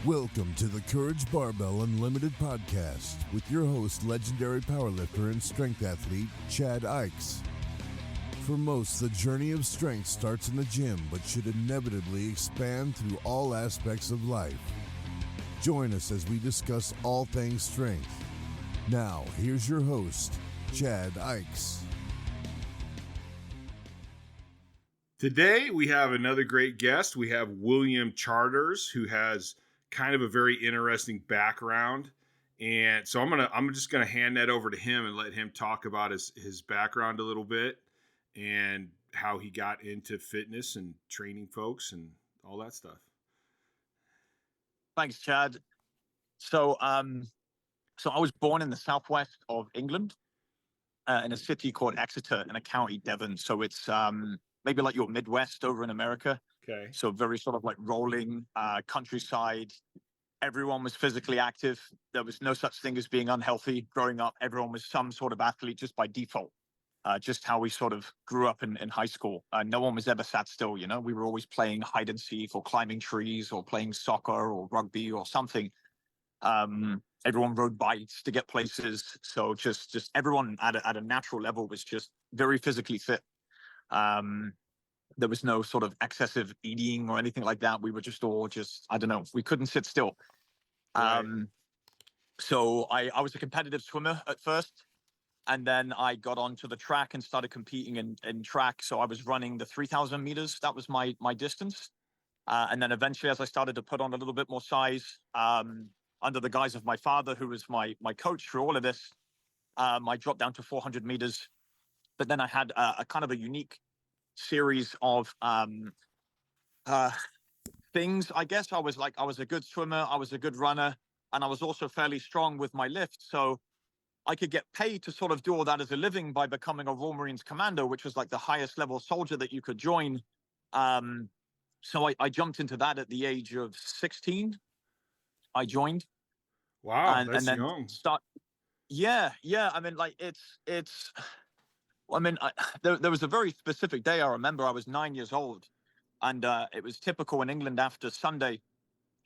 Welcome to the Courage Barbell Unlimited podcast with your host, legendary powerlifter and strength athlete, Chad Ikes. For most, the journey of strength starts in the gym, but should inevitably expand through all aspects of life. Join us as we discuss all things strength. Now, here's your host, Chad Ikes. Today, we have another great guest. We have William Charters, who has kind of a very interesting background. And so I'm just gonna hand that over to him and let him talk about his background a little bit and how he got into fitness and training folks and all that stuff. Thanks, Chad. So I was born in the southwest of England, in a city called Exeter in a county, Devon. So it's maybe like your Midwest over in America. Okay. So very sort of like rolling countryside. Everyone was physically active. There was no such thing as being unhealthy growing up. Everyone was some sort of athlete just by default. Just how we sort of grew up in high school. No one was ever sat still, you know. We were always playing hide and seek or climbing trees or playing soccer or rugby or something. Everyone rode bikes to get places. So just everyone at a natural level was just very physically fit. There was no sort of excessive eating or anything like that. We were just all I don't know, we couldn't sit still. Right. So I was a competitive swimmer at first. And then I got onto the track and started competing in track. So I was running the 3,000 meters. That was my distance. And then eventually, as I started to put on a little bit more size, under the guise of my father, who was my coach through all of this, I dropped down to 400 meters. But then I had a kind of a unique series of things. I guess I was a good swimmer, I was a good runner, and I was also fairly strong with my lift. So I could get paid to sort of do all that as a living by becoming a Wolverine Commando, which was like the highest level soldier that you could join. So I jumped into that at the age of 16. I joined. Wow, that's and then young. Yeah. I mean, like there was a very specific day I remember. I was 9 years old, and it was typical in England after Sunday.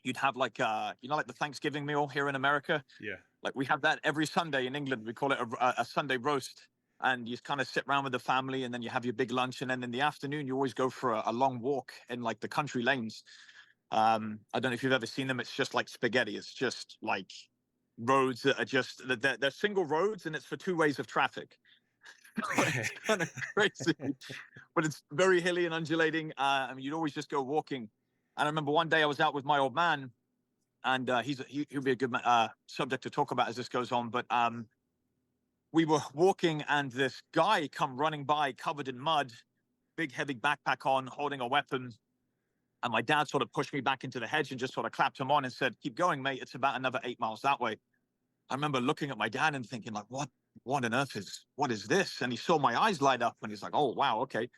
You'd have like like the Thanksgiving meal here in America. Yeah. Like we have that every Sunday in England. We call it a Sunday roast. And you kind of sit around with the family, and then you have your big lunch. And then in the afternoon, you always go for a long walk in like the country lanes. I don't know if you've ever seen them. It's just like spaghetti. It's just like roads that are just, they're single roads, and it's for two ways of traffic. It's kind of crazy, but it's very hilly and undulating. I mean, you'd always just go walking. And I remember one day I was out with my old man, and he'll be a good subject to talk about as this goes on. But we were walking, and this guy come running by, covered in mud, big heavy backpack on, holding a weapon. And my dad sort of pushed me back into the hedge and just sort of clapped him on and said, "Keep going, mate. It's about another 8 miles that way." I remember looking at my dad and thinking, like, what on earth what is this? And he saw my eyes light up, and he's like, "Oh, wow, okay.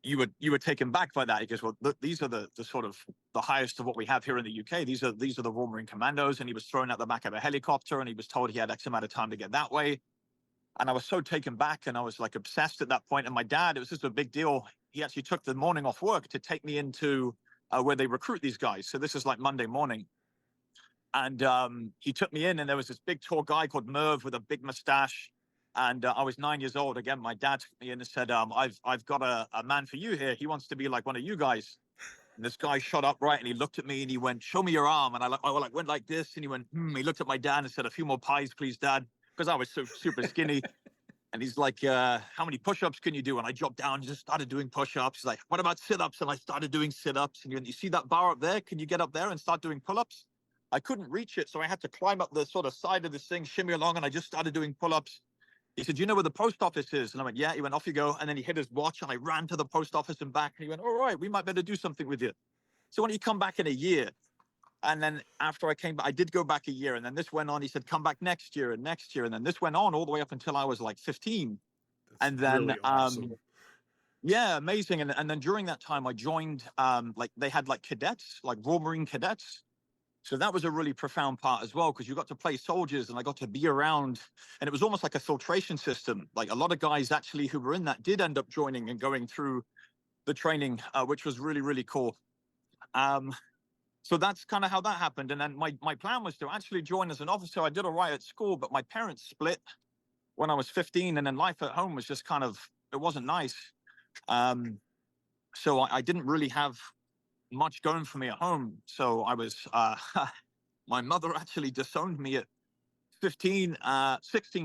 You were taken back by that." He goes, "Well, look, these are the sort of the highest of what we have here in the UK. These are the Wolverine Commandos." And he was thrown out the back of a helicopter, and he was told he had X amount of time to get that way. And I was so taken back, and I was like obsessed at that point. And my dad, it was just a big deal. He actually took the morning off work to take me into where they recruit these guys. So this is like Monday morning. And he took me in, and there was this big tall guy called Merv with a big mustache. And I was 9 years old. Again, my dad took me in and said, I've got a man for you here. He wants to be like one of you guys. And this guy shot up, right? And he looked at me and he went, "Show me your arm." And I went like this. And he went, He looked at my dad and said, "A few more pies, please, Dad." Because I was so super skinny. And he's like, "How many push-ups can you do?" And I dropped down and just started doing push-ups. He's like, "What about sit-ups?" And I started doing sit-ups. And you see that bar up there? Can you get up there and start doing pull-ups? I couldn't reach it. So I had to climb up the sort of side of this thing, shimmy along. And I just started doing pull-ups. He said, "You know where the post office is?" And I went, "Yeah." He went, "Off you go." And then he hit his watch, and I ran to the post office and back. And he went, "All right, we might better do something with you. So why don't you come back in a year?" And then after I came back, I did go back a year. And then this went on. He said, "Come back next year and next year." And then this went on all the way up until I was like 15. That's And then, really awesome. yeah, amazing. And then during that time, I joined, like they had like cadets, like Wolverine cadets. So that was a really profound part as well, because you got to play soldiers, and I got to be around, and it was almost like a filtration system. Like a lot of guys actually who were in that did end up joining and going through the training, which was really, really cool. So that's kind of how that happened. And then my plan was to actually join as an officer. I did all right at school, but my parents split when I was 15, and then life at home was just kind of, it wasn't nice. Um, so I didn't really have much going for me at home. So I was, my mother actually disowned me at 16,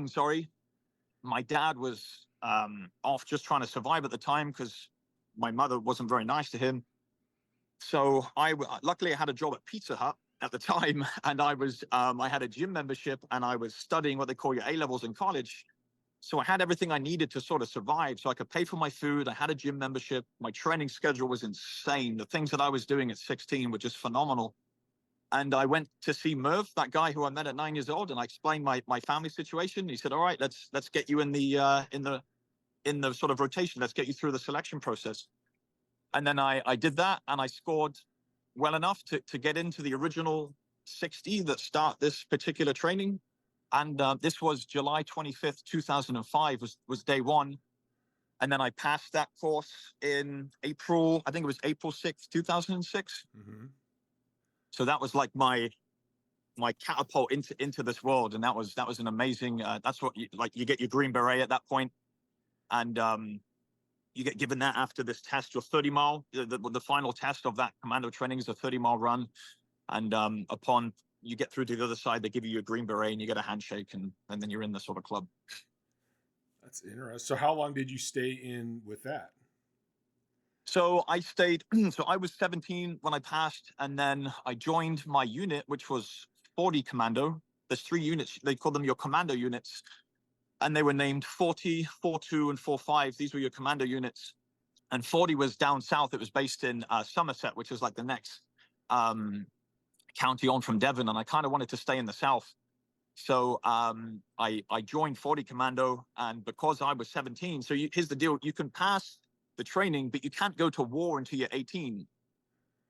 sorry. My dad was off just trying to survive at the time because my mother wasn't very nice to him. So luckily I had a job at Pizza Hut at the time, and I had a gym membership, and I was studying what they call your A levels in college. So I had everything I needed to sort of survive. So I could pay for my food. I had a gym membership. My training schedule was insane. The things that I was doing at 16 were just phenomenal. And I went to see Merv, that guy who I met at 9 years old, and I explained my family situation. He said, "All right, let's get you in the sort of rotation. Let's get you through the selection process." And then I did that, and I scored well enough to get into the original 60 that start this particular training. And this was July 25th, 2005 was day one. And then I passed that course in April, I think it was April 6th, 2006. Mm-hmm. So that was like my catapult into this world. And that was an amazing, that's what you get your Green Beret at that point. And you get given that after this test, your 30-mile, the final test of that commando training is a 30-mile run. And upon you get through to the other side, they give you a Green Beret and you get a handshake, and then you're in the sort of club. That's interesting. So how long did you stay in with that? So I stayed, so I was 17 when I passed, and then I joined my unit, which was 40 Commando. There's 3 units, they call them your commando units, and they were named 40, 42, and 45. These were your commando units. And 40 was down south. It was based in Somerset, which is like the next county on from Devon, and I kind of wanted to stay in the south. So I joined 40 Commando, and because I was 17, so here's the deal: you can pass the training, but you can't go to war until you're 18.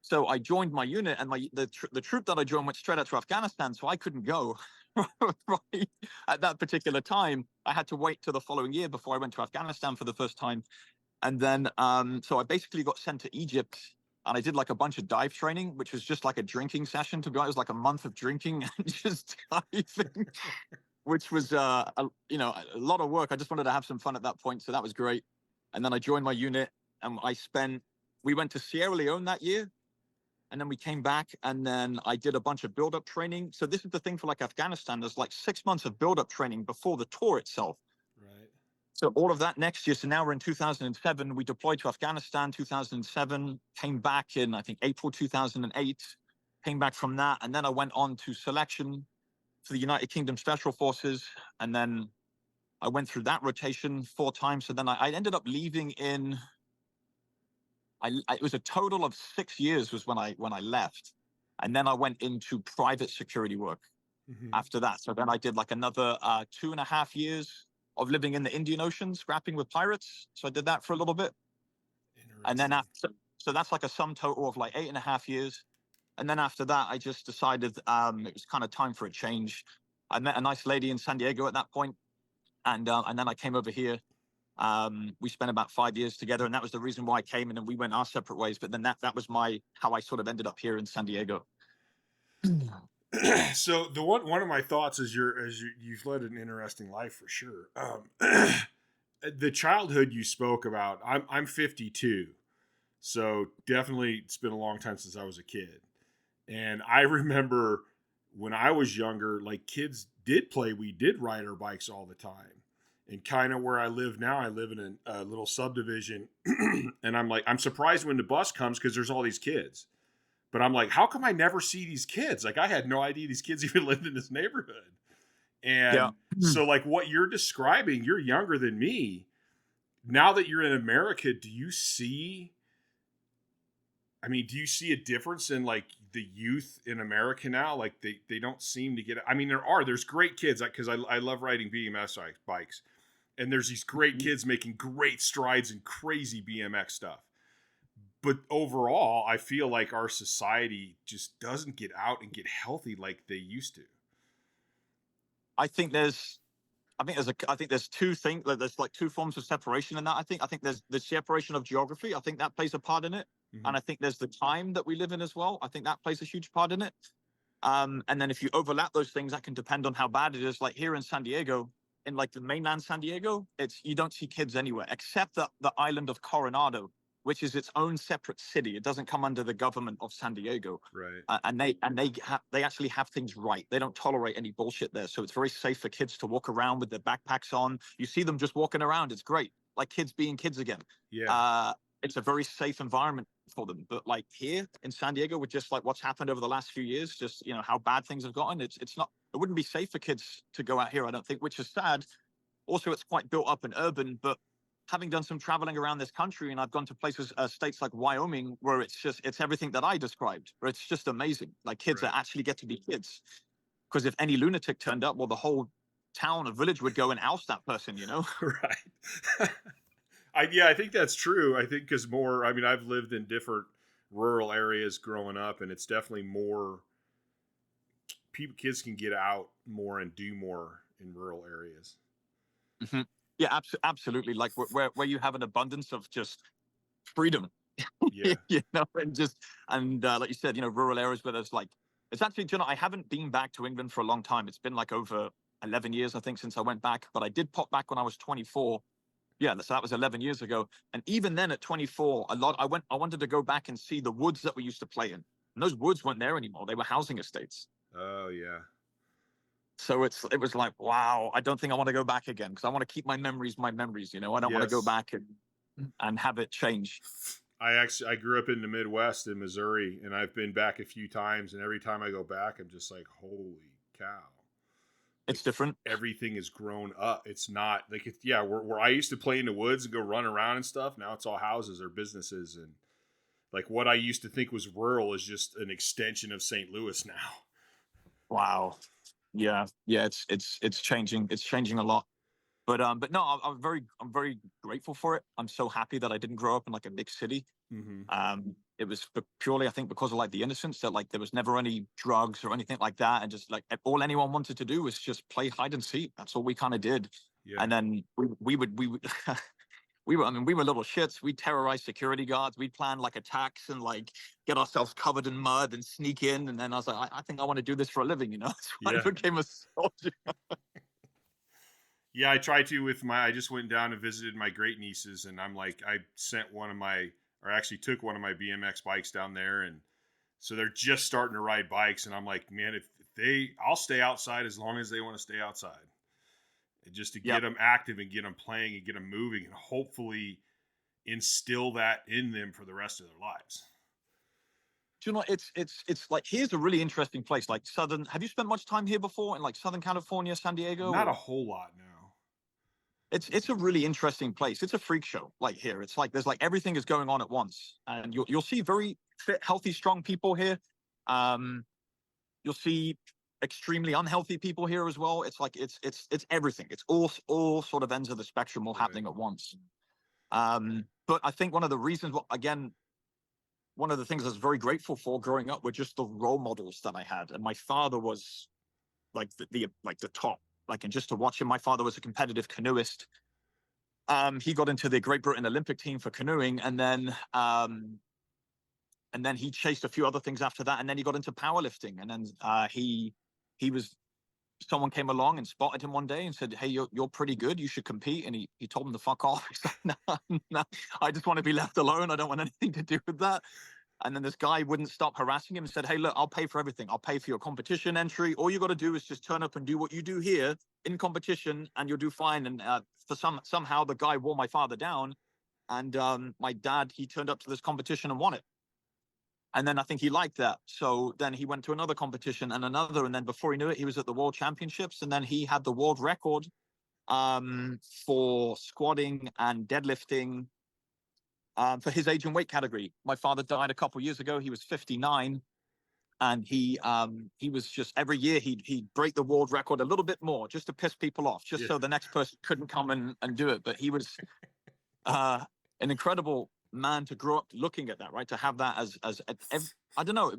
So I joined my unit, and the troop that I joined went straight out to Afghanistan, so I couldn't go. Right at that particular time, I had to wait till the following year before I went to Afghanistan for the first time. And then so I basically got sent to Egypt, and I did like a bunch of dive training, which was just like a drinking session. To be honest, it was like a month of drinking and just diving, which was a lot of work. I just wanted to have some fun at that point, so that was great. And then I joined my unit, and we went to Sierra Leone that year, and then we came back, and then I did a bunch of build-up training. So this is the thing for like Afghanistan. There's like 6 months of build-up training before the tour itself. Right. So all of that next year. So now we're in 2007. We deployed to Afghanistan 2007, came back in, I think, April 2008, came back from that. And then I went on to selection for the United Kingdom Special Forces. And then I went through that rotation 4 times. So then I ended up leaving it was a total of 6 years was when I left. And then I went into private security work after that. So then I did like another 2.5 years of living in the Indian Ocean, scrapping with pirates. So I did that for a little bit. And then so that's like a sum total of like 8.5 years. And then after that, I just decided it was kind of time for a change. I met a nice lady in San Diego at that point, and then I came over here. We spent about 5 years together, and that was the reason why I came, and then we went our separate ways. But then that was how I sort of ended up here in San Diego. So the one of my thoughts is you've led an interesting life for sure. The childhood you spoke about, I'm 52, so definitely it's been a long time since I was a kid, and I remember when I was younger, like kids we did ride our bikes all the time, and kind of where I live now, I live in a little subdivision, and I'm surprised when the bus comes because there's all these kids. But I'm like, how come I never see these kids? Like, I had no idea these kids even lived in this neighborhood. And so, like, what you're describing, you're younger than me. Now that you're in America, do you see a difference in, like, the youth in America now? Like, they don't seem to get it. I mean, there's great kids, because I love riding BMX bikes. And there's these great kids making great strides in crazy BMX stuff. But overall, I feel like our society just doesn't get out and get healthy like they used to. I think there's 2 things. There's like 2 forms of separation in that. I think there's the separation of geography. I think that plays a part in it. And I think there's the time that we live in as well. I think that plays a huge part in it. And then if you overlap those things, that can depend on how bad it is. Like here in San Diego, in like the mainland San Diego, you don't see kids anywhere except the island of Coronado, which is its own separate city. It doesn't come under the government of San Diego. Right. They actually have things right. They don't tolerate any bullshit there. So it's very safe for kids to walk around with their backpacks on. You see them just walking around. It's great. Like kids being kids again. Yeah. It's a very safe environment for them. But like here in San Diego, with just like what's happened over the last few years, just, you know, how bad things have gotten, it's not, it wouldn't be safe for kids to go out here, I don't think, which is sad. Also, it's quite built up and urban, but having done some traveling around this country, and I've gone to places, states like Wyoming, where it's everything that I described, where it's just amazing. Like kids that actually get to be kids. Because if any lunatic turned up, well, the whole town or village would go and oust that person, you know? Right. I think that's true. I think because I've lived in different rural areas growing up, and it's definitely more kids can get out more and do more in rural areas. Mm-hmm. Yeah, absolutely. Like where you have an abundance of just freedom, yeah, you know, and like you said, you know, rural areas where there's like, it's actually, you know, I haven't been back to England for a long time. It's been like over 11 years, I think, since I went back, but I did pop back when I was 24. Yeah, so that was 11 years ago. And even then at 24, I wanted to go back and see the woods that we used to play in. And those woods weren't there anymore. They were housing estates. Oh, yeah. So it was like, wow, I don't think I want to go back again, because I want to keep my memories, you know. I don't want to go back and have it change. I grew up in the Midwest in Missouri, and I've been back a few times, and every time I go back, I'm just like, holy cow. It's different. Everything has grown up. It's not like where I used to play in the woods and go run around and stuff. Now it's all houses or businesses, and like what I used to think was rural is just an extension of St. Louis now. Wow. Yeah. It's changing. It's changing a lot. But no, I'm very grateful for it. I'm so happy that I didn't grow up in like a big city. Mm-hmm. It was purely, I think, because of like the innocence, that like there was never any drugs or anything like that, and just like all anyone wanted to do was just play hide and seek. That's all we kind of did. Yeah. And then we would we were little shits. We'd terrorize security guards. We'd plan like attacks and like get ourselves covered in mud and sneak in. And then I was like, I think I want to do this for a living, you know? So I became a soldier. Yeah, I tried to I just went down and visited my great nieces, and I'm like, I took one of my BMX bikes down there, and so they're just starting to ride bikes, and I'm like, man, I'll stay outside as long as they want to stay outside, and just to get them active and get them playing and get them moving, and hopefully instill that in them for the rest of their lives. Do you know, it's like, here's a really interesting place, like have you spent much time here before in like Southern California, San Diego? Not a whole lot, no. It's a really interesting place. It's a freak show. Like here, it's like there's like everything is going on at once, and you'll see very fit, healthy, strong people here. You'll see extremely unhealthy people here as well. It's like it's everything. It's all sort of ends of the spectrum all happening at once. But I think one of the reasons, one of the things I was very grateful for growing up were just the role models that I had, and my father was like the top. Like, and just to watch him, my father was a competitive canoeist. He got into the Great Britain Olympic team for canoeing, and then he chased a few other things after that, and then he got into powerlifting, and then someone came along and spotted him one day and said, "Hey, you're pretty good. You should compete." And he told him to fuck off. He's like, no, I just want to be left alone. I don't want anything to do with that. And then this guy wouldn't stop harassing him and said, "Hey, look, I'll pay for everything. I'll pay for your competition entry. All you got to do is just turn up and do what you do here in competition, and you'll do fine." And somehow the guy wore my father down, and my dad, he turned up to this competition and won it. And then I think he liked that. So then he went to another competition and another, and then before he knew it, he was at the World Championships, and then he had the world record for squatting and deadlifting. For his age and weight category. My father died a couple years ago. He was 59, and he was just, every year he'd break the world record a little bit more just to piss people off, just so the next person couldn't come and do it. But he was an incredible man to grow up looking at that, right? To have that as I don't know,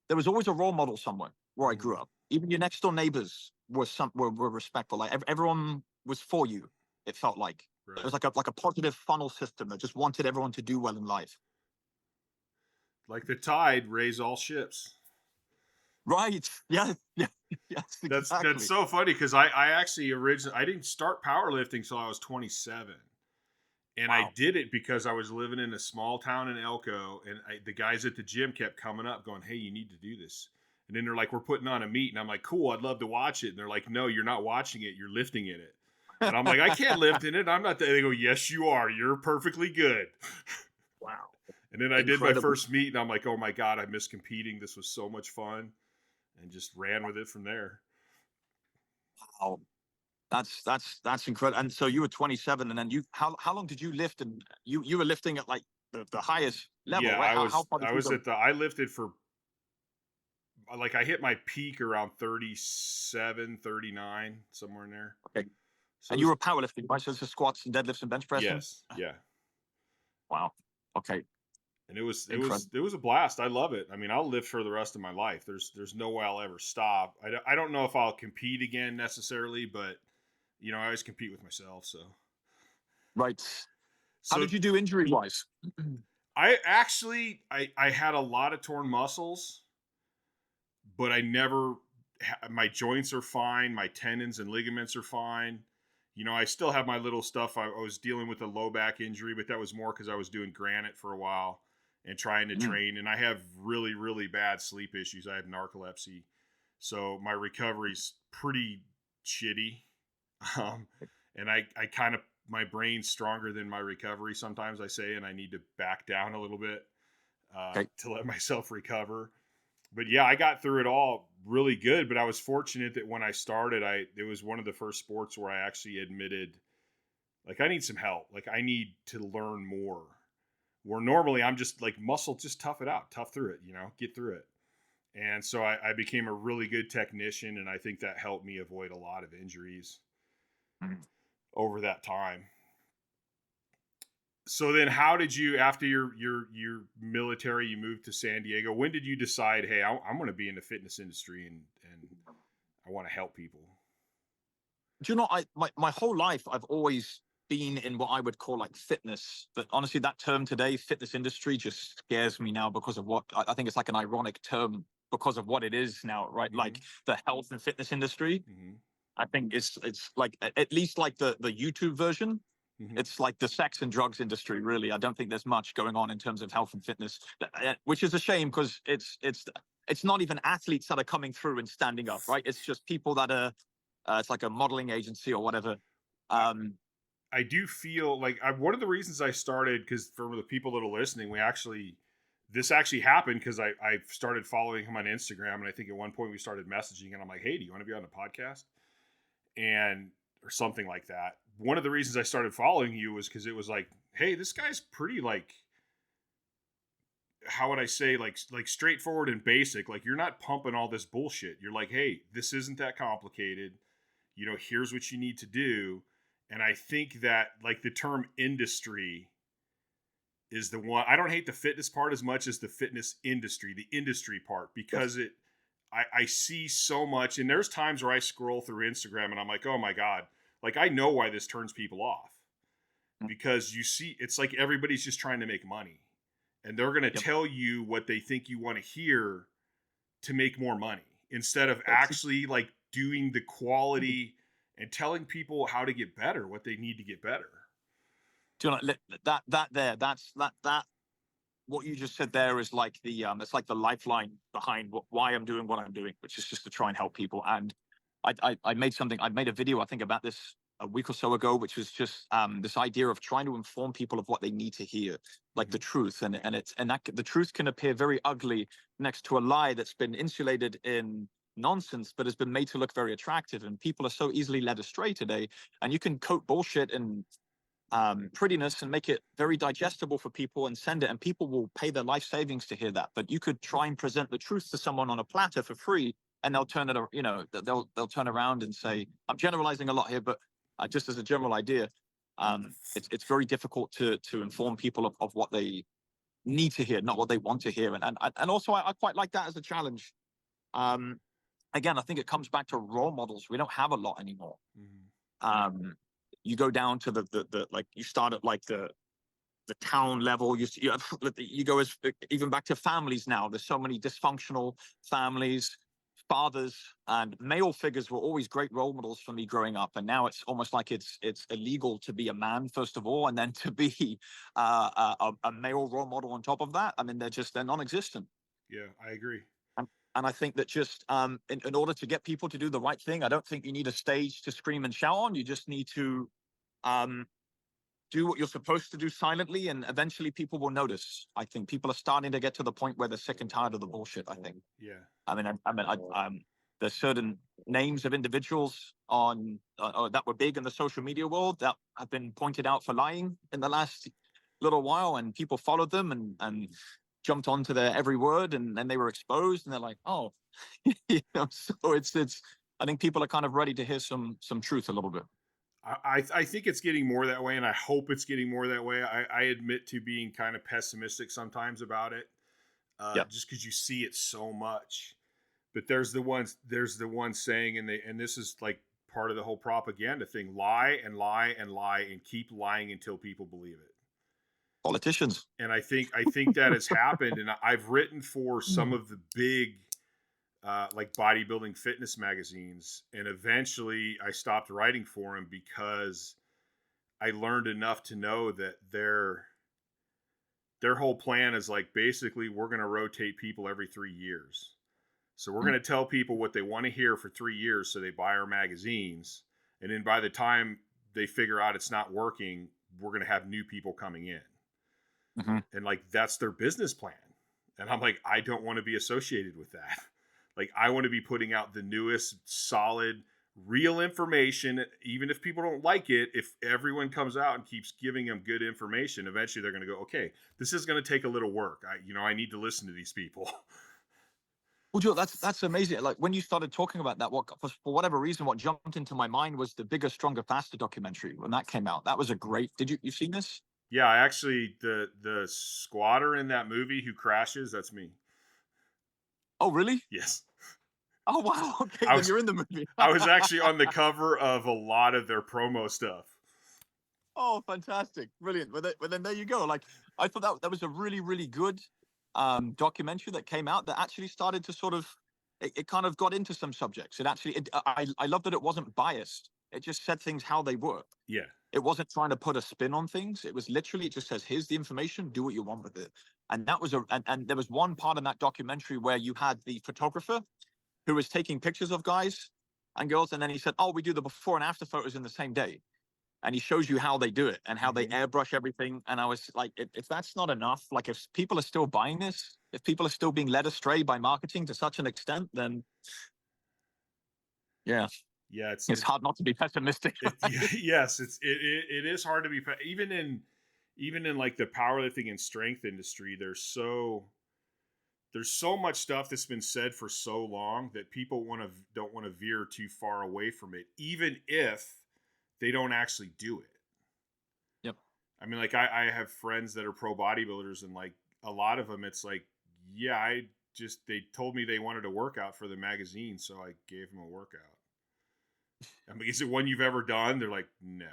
there was always a role model somewhere where I grew up. Even your next door neighbors were respectful. Like everyone was for you. It felt like. Right. It was like a positive funnel system that just wanted everyone to do well in life. Like the tide raise all ships. Right. Yeah. Yeah. Yes, That's exactly. so funny because I actually originally I didn't start powerlifting until I was 27. And I Wow. did it because I was living in a small town in Elko, and the guys at the gym kept coming up, going, "Hey, you need to do this." And then they're like, "We're putting on a meet," and I'm like, "Cool, I'd love to watch it." And they're like, "No, you're not watching it. You're lifting in it." And I'm like, "I can't lift in it. I'm not." They go, "Yes, you are. You're perfectly good." Wow. And then I did my Incredible. first meet, and I'm like, "Oh my god, I miss competing. This was so much fun," and just ran with it from there. Wow. That's incredible. And so you were 27, and then how long did you lift? And you were lifting at like the highest level, Yeah, right? How far did I you was go? at the I lifted for like I hit my peak around 37, 39, somewhere in there. Okay. So it And you was were powerlifting, right? So it's just squats and deadlifts and bench pressing. yes, yeah. Wow. Okay. And Incredible. it was a blast. I love it. I mean, I'll live for the rest of my life. There's no way I'll ever stop. I don't know if I'll compete again necessarily, but you know, I always compete with myself, so. Right. How So did you do injury wise? I actually I had a lot of torn muscles, but I never my joints are fine, my tendons and ligaments are fine. You know, I still have my little stuff. I was dealing with a low back injury, but that was more because I was doing granite for a while and trying to Mm, train. And I have really, really bad sleep issues. I have narcolepsy, so my recovery's pretty shitty. Um, and I kind of my brain's stronger than my recovery. Sometimes I say, and I need to back down a little bit okay. to let myself recover. But yeah, I got through it all really good. But I was fortunate that when I started, it was one of the first sports where I actually admitted, like, I need some help. Like, I need to learn more. Where normally I'm just like muscle, just tough it out, tough through it, you know, get through it. And so I became a really good technician, and I think that helped me avoid a lot of injuries Mm. over that time. So then, how did you, after your military, you moved to San Diego? When did you decide, hey, I'm going to be in the fitness industry and I want to help people? Do you know, my whole life I've always been in what I would call like fitness. But honestly, that term today, fitness industry, just scares me now because of what I think it's like an ironic term because of what it is now, right? Mm-hmm. Like the health and fitness industry. Mm-hmm. I think it's like at least like the YouTube version. Mm-hmm. It's like the sex and drugs industry, really. I don't think there's much going on in terms of health and fitness, which is a shame because it's not even athletes that are coming through and standing up, right? It's just people that are it's like a modeling agency or whatever. I, Um, I do feel like one of the reasons I started, because for the people that are listening, this actually happened because I started following him on Instagram, and I think at one point we started messaging, and I'm like, hey, do you want to be on the podcast? And or something like that. One of the reasons I started following you was because it was like, hey, this guy's pretty like, how would I say, like straightforward and basic. Like, you're not pumping all this bullshit. You're like, hey, this isn't that complicated. You know, here's what you need to do. And I think that like the term industry is the one. I don't hate the fitness part as much as the fitness industry, the industry part, yes. because I see so much, and there's times where I scroll through Instagram and I'm like, oh my God, like I know why this turns people off, Mm, because you see, it's like everybody's just trying to make money, and they're going to yep. tell you what they think you want to hear to make more money instead of That's, actually like doing the quality and telling people how to get better, what they need to get better. do you know that there? That what you just said there is like the it's like the lifeline behind why I'm doing what I'm doing, which is just to try and help people. And I made something. I made a video I think about this a week or so ago, which was just this idea of trying to inform people of what they need to hear, like Mm-hmm. the truth, and that the truth can appear very ugly next to a lie that's been insulated in nonsense but has been made to look very attractive, and people are so easily led astray today. And you can coat bullshit and prettiness and make it very digestible for people and send it, and people will pay their life savings to hear that. But you could try and present the truth to someone on a platter for free, and they'll turn it, you know, they'll turn around and say, I'm generalizing a lot here, but just as a general idea, it's very difficult to inform people of what they need to hear, not what they want to hear. And also I quite like that as a challenge. Um, Again, I think it comes back to role models. We don't have a lot anymore. Mm-hmm. Um, you go down to the like you start at like the the town level. You go as even back to families now. There's so many dysfunctional families. Fathers and male figures were always great role models for me growing up, and now it's almost like it's illegal to be a man first of all, and then to be a male role model on top of that. I mean, they're non-existent. Yeah, I agree. And I think that just in order to get people to do the right thing, I don't think you need a stage to scream and shout on. You just need to do what you're supposed to do silently, and eventually people will notice. I think people are starting to get to the point where they're sick and tired of the bullshit, I think. Yeah. There's certain names of individuals on that were big in the social media world that have been pointed out for lying in the last little while, and people followed them and jumped onto their every word, and then they were exposed, and they're like, oh, so it's I think people are kind of ready to hear some truth a little bit. I think it's getting more that way, and I hope it's getting more that way. I admit to being kind of pessimistic sometimes about it, just because you see it so much. But there's the one saying, and this is like part of the whole propaganda thing: lie and lie and lie and keep lying until people believe it. Politicians. And I think that has happened, and I've written for some of the big like bodybuilding fitness magazines, and eventually I stopped writing for them because I learned enough to know that their whole plan is like, basically, we're going to rotate people every 3 years. So we're going to tell people what they want to hear for 3 years, so they buy our magazines, and then by the time they figure out it's not working, we're going to have new people coming in. Mm-hmm. And like, that's their business plan. And I'm like, I don't want to be associated with that. Like, I want to be putting out the newest, solid, real information. Even if people don't like it, if everyone comes out and keeps giving them good information, eventually they're going to go, okay, this is going to take a little work. I need to listen to these people. Well, Joe, that's amazing. Like, when you started talking about that, for whatever reason, what jumped into my mind was the Bigger, Stronger, Faster documentary when that came out. That was a great. You seen this? Yeah, I actually, the squatter in that movie who crashes, that's me. Oh, really? Yes. Oh, wow. Okay, then you're in the movie. I was actually on the cover of a lot of their promo stuff. Oh, fantastic. Brilliant. Well, then there you go. Like, I thought that was a really, really good documentary that came out that actually started to sort of, it kind of got into some subjects. I love that it wasn't biased. It just said things how they were. Yeah. It wasn't trying to put a spin on things. It was literally, it just says, here's the information, do what you want with it. And that was and there was one part in that documentary where you had the photographer who was taking pictures of guys and girls. And then he said, oh, we do the before and after photos in the same day. And he shows you how they do it and how they airbrush everything. And I was like, if that's not enough, like, if people are still buying this, if people are still being led astray by marketing to such an extent, then yeah, it's hard not to be pessimistic. Yes, it is hard to be, even in like the powerlifting and strength industry. There's so much stuff that's been said for so long that people don't want to veer too far away from it, even if they don't actually do it. Yep. I mean, like, I have friends that are pro bodybuilders, and like a lot of them, it's like, yeah, they told me they wanted a workout for the magazine, so I gave them a workout. I mean, is it one you've ever done? They're like, no.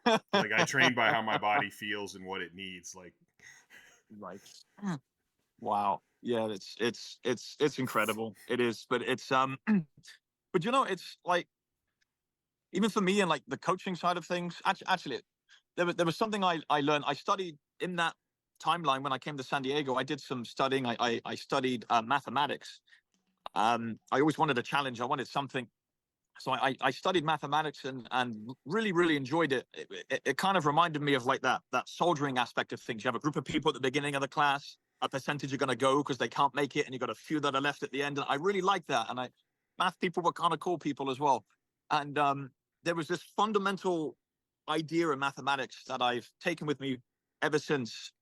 Like, I train by how my body feels and what it needs. Like, right. Wow. Yeah, it's incredible. It is, but it's but it's like, even for me and like the coaching side of things, actually there was something I learned. I studied in that timeline when I came to San Diego. I did some studying. I studied mathematics. I always wanted a challenge. I wanted something. So I studied mathematics and really, really enjoyed it. It kind of reminded me of like that soldiering aspect of things. You have a group of people at the beginning of the class, a percentage are going to go because they can't make it, and you've got a few that are left at the end. And I really liked that. And math people were kind of cool people as well. And there was this fundamental idea in mathematics that I've taken with me ever since.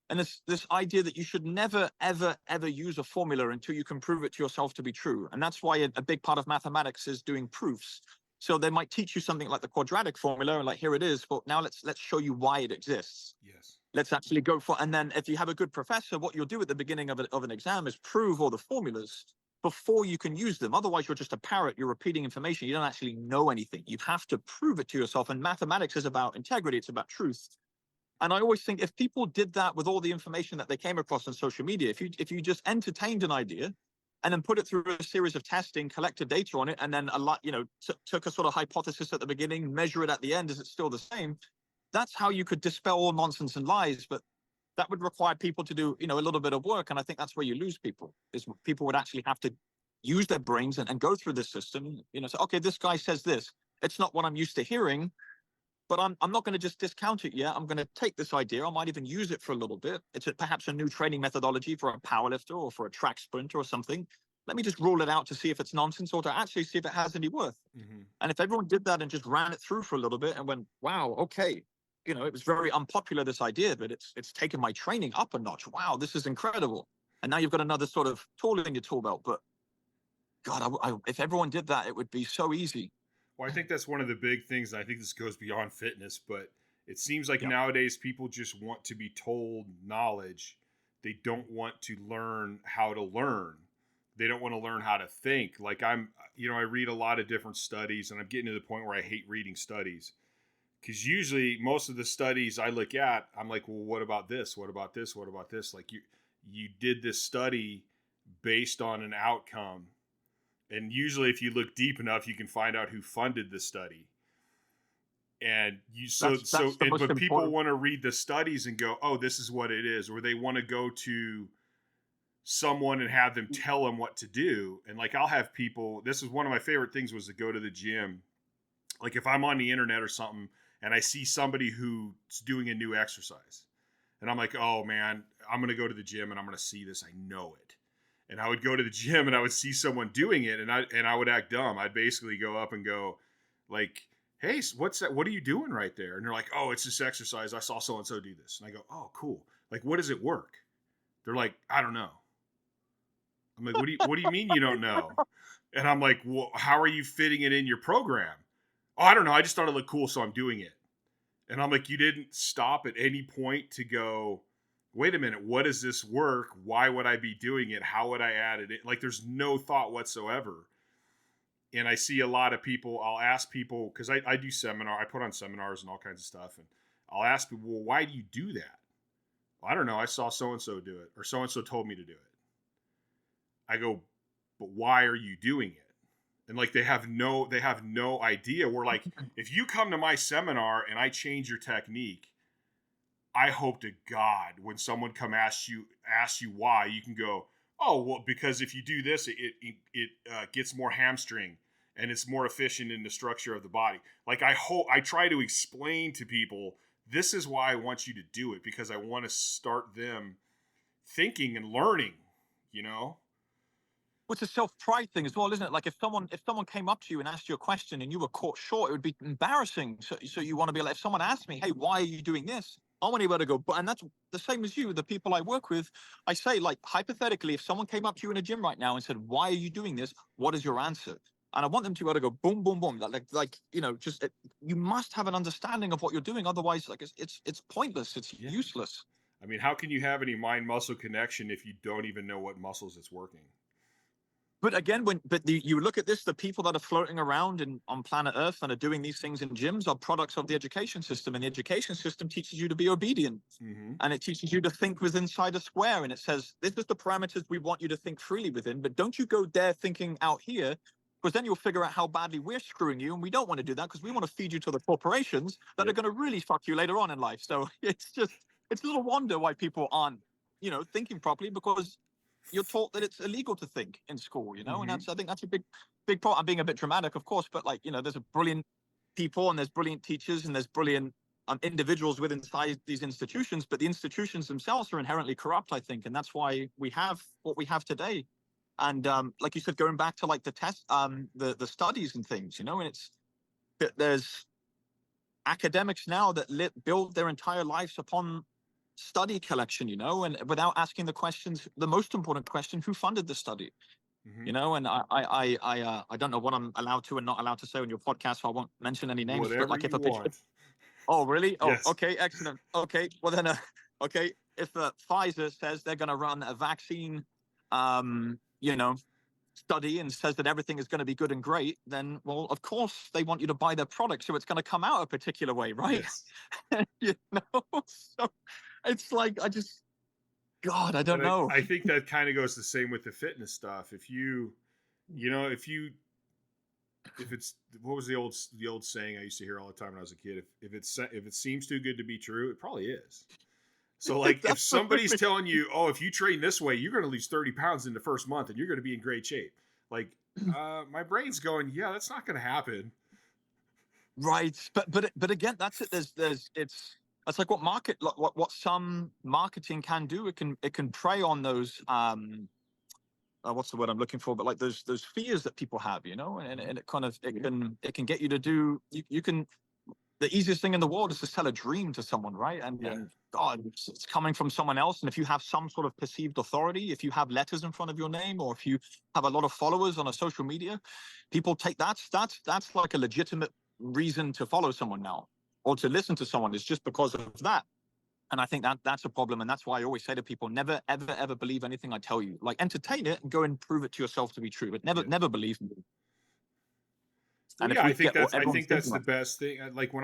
And this idea that you should never, ever, ever use a formula until you can prove it to yourself to be true. And that's why a big part of mathematics is doing proofs. So they might teach you something like the quadratic formula, and like, here it is, but now let's show you why it exists. yes. Let's actually go for, and then if you have a good professor, what you'll do at the beginning of an exam is prove all the formulas before you can use them. Otherwise, you're just a parrot. You're repeating information. You don't actually know anything. You have to prove it to yourself. And mathematics is about integrity. It's about truth. And I always think if people did that with all the information that they came across on social media, if you just entertained an idea and then put it through a series of testing, collected data on it, and then took a sort of hypothesis at the beginning, measure it at the end, is it still the same? That's how you could dispel all nonsense and lies. But that would require people to do, a little bit of work. And I think that's where you lose people, is people would actually have to use their brains and go through this system, say, okay, this guy says this. It's not what I'm used to hearing, but I'm not going to just discount it yet. I'm going to take this idea. I might even use it for a little bit. It's perhaps a new training methodology for a powerlifter or for a track sprinter or something. Let me just rule it out to see if it's nonsense or to actually see if it has any worth. Mm-hmm. And if everyone did that and just ran it through for a little bit and went, wow, okay, it was very unpopular, this idea, but it's taken my training up a notch. Wow, this is incredible. And now you've got another sort of tool in your tool belt. But God, if everyone did that, it would be so easy. Well, I think that's one of the big things. And I think this goes beyond fitness, but it seems like nowadays people just want to be told knowledge. They don't want to learn how to learn. They don't want to learn how to think. Like I read a lot of different studies, and I'm getting to the point where I hate reading studies. Because usually most of the studies I look at, I'm like, well, what about this? What about this? What about this? Like you did this study based on an outcome. And usually if you look deep enough, you can find out who funded the study. And but people want to read the studies and go, oh, this is what it is. Or they want to go to someone and have them tell them what to do. And like, I'll have people, this is one of my favorite things, was to go to the gym. Like if I'm on the internet or something and I see somebody who's doing a new exercise and I'm like, oh man, I'm going to go to the gym and I'm going to see this. I know it. And I would go to the gym and I would see someone doing it and I would act dumb. I'd basically go up and go like, hey, what's that? What are you doing right there? And they're like, oh, it's this exercise. I saw so-and-so do this. And I go, oh, cool. Like, what does it work? They're like, I don't know. I'm like, what do you mean you don't know? And I'm like, well, how are you fitting it in your program? Oh, I don't know. I just thought it looked cool, so I'm doing it. And I'm like, you didn't stop at any point to go, wait a minute, what does this work? Why would I be doing it? How would I add it? Like, there's no thought whatsoever. And I see a lot of people, I'll ask people, because I do I put on seminars and all kinds of stuff. And I'll ask people, well, why do you do that? Well, I don't know. I saw so-and-so do it, or so-and-so told me to do it. I go, but why are you doing it? And like, they have no idea. We're like, if you come to my seminar and I change your technique, I hope to God when someone asks you why, you can go, oh, well, because if you do this, it gets more hamstring and it's more efficient in the structure of the body. Like, I try to explain to people, this is why I want you to do it, because I want to start them thinking and learning, Well, it's a self-pride thing as well, isn't it? Like if someone came up to you and asked you a question and you were caught short, it would be embarrassing. So you want to be like, if someone asked me, hey, why are you doing this? I want to be able to go, and that's the same as you, the people I work with. I say, like, hypothetically, if someone came up to you in a gym right now and said, why are you doing this? What is your answer? And I want them to be able to go boom, boom, boom. You must have an understanding of what you're doing. Otherwise, like, it's pointless. It's useless. I mean, how can you have any mind-muscle connection if you don't even know what muscles it's working? But again, you look at this, the people that are floating around on planet Earth and are doing these things in gyms are products of the education system. And the education system teaches you to be obedient. Mm-hmm. And it teaches you to think within inside a square. And it says, this is the parameters we want you to think freely within. But don't you go there thinking out here, because then you'll figure out how badly we're screwing you. And we don't want to do that because we want to feed you to the corporations that are going to really fuck you later on in life. So it's a little wonder why people aren't, thinking properly, because you're taught that it's illegal to think in school, mm-hmm. And I think that's a big part. I'm being a bit dramatic, of course, but there's a brilliant people and there's brilliant teachers and there's brilliant individuals within these institutions, but the institutions themselves are inherently corrupt, I think. And that's why we have what we have today. And like you said, going back to like the test, the studies and things, and there's academics now that build their entire lives upon study collection, and without asking the most important question, who funded the study? Mm-hmm. And I don't know what I'm allowed to and not allowed to say on your podcast, so I won't mention any names. Whatever, but like, if a picture, oh really? Oh, yes. Okay, excellent. Okay, well then, if Pfizer says they're going to run a vaccine, study and says that everything is going to be good and great, then, well, of course they want you to buy their product, so it's going to come out a particular way, right? Yes. You know, so it's like God, I don't And know. I think that kind of goes the same with the fitness stuff. If you know, if it's, what was the old saying I used to hear all the time when I was a kid? If it seems too good to be true, it probably is. So like if somebody's Absolutely. telling you, oh, if you train this way, you're going to lose 30 pounds in the first month and you're going to be in great shape. Like my brain's going, yeah, that's not going to happen. Right, but again, that's it. There's it's like what some marketing can do. It can prey on those what's the word I'm looking for? But like those fears that people have, you know, and it kind of it can get you to do you can the easiest thing in the world is to sell a dream to someone, right? And God, it's coming from someone else. And if you have some sort of perceived authority, if you have letters in front of your name, or if you have a lot of followers on a social media, people take that's like a legitimate reason to follow someone now, or to listen to someone, is just because of that. And I think that's a problem. And that's why I always say to people, never, ever, ever believe anything I tell you. Like, entertain it and go and prove it to yourself to be true, but never, Yeah. never believe me. Well, And if yeah, we get what I everyone's think that's thinking the of, best thing. Like when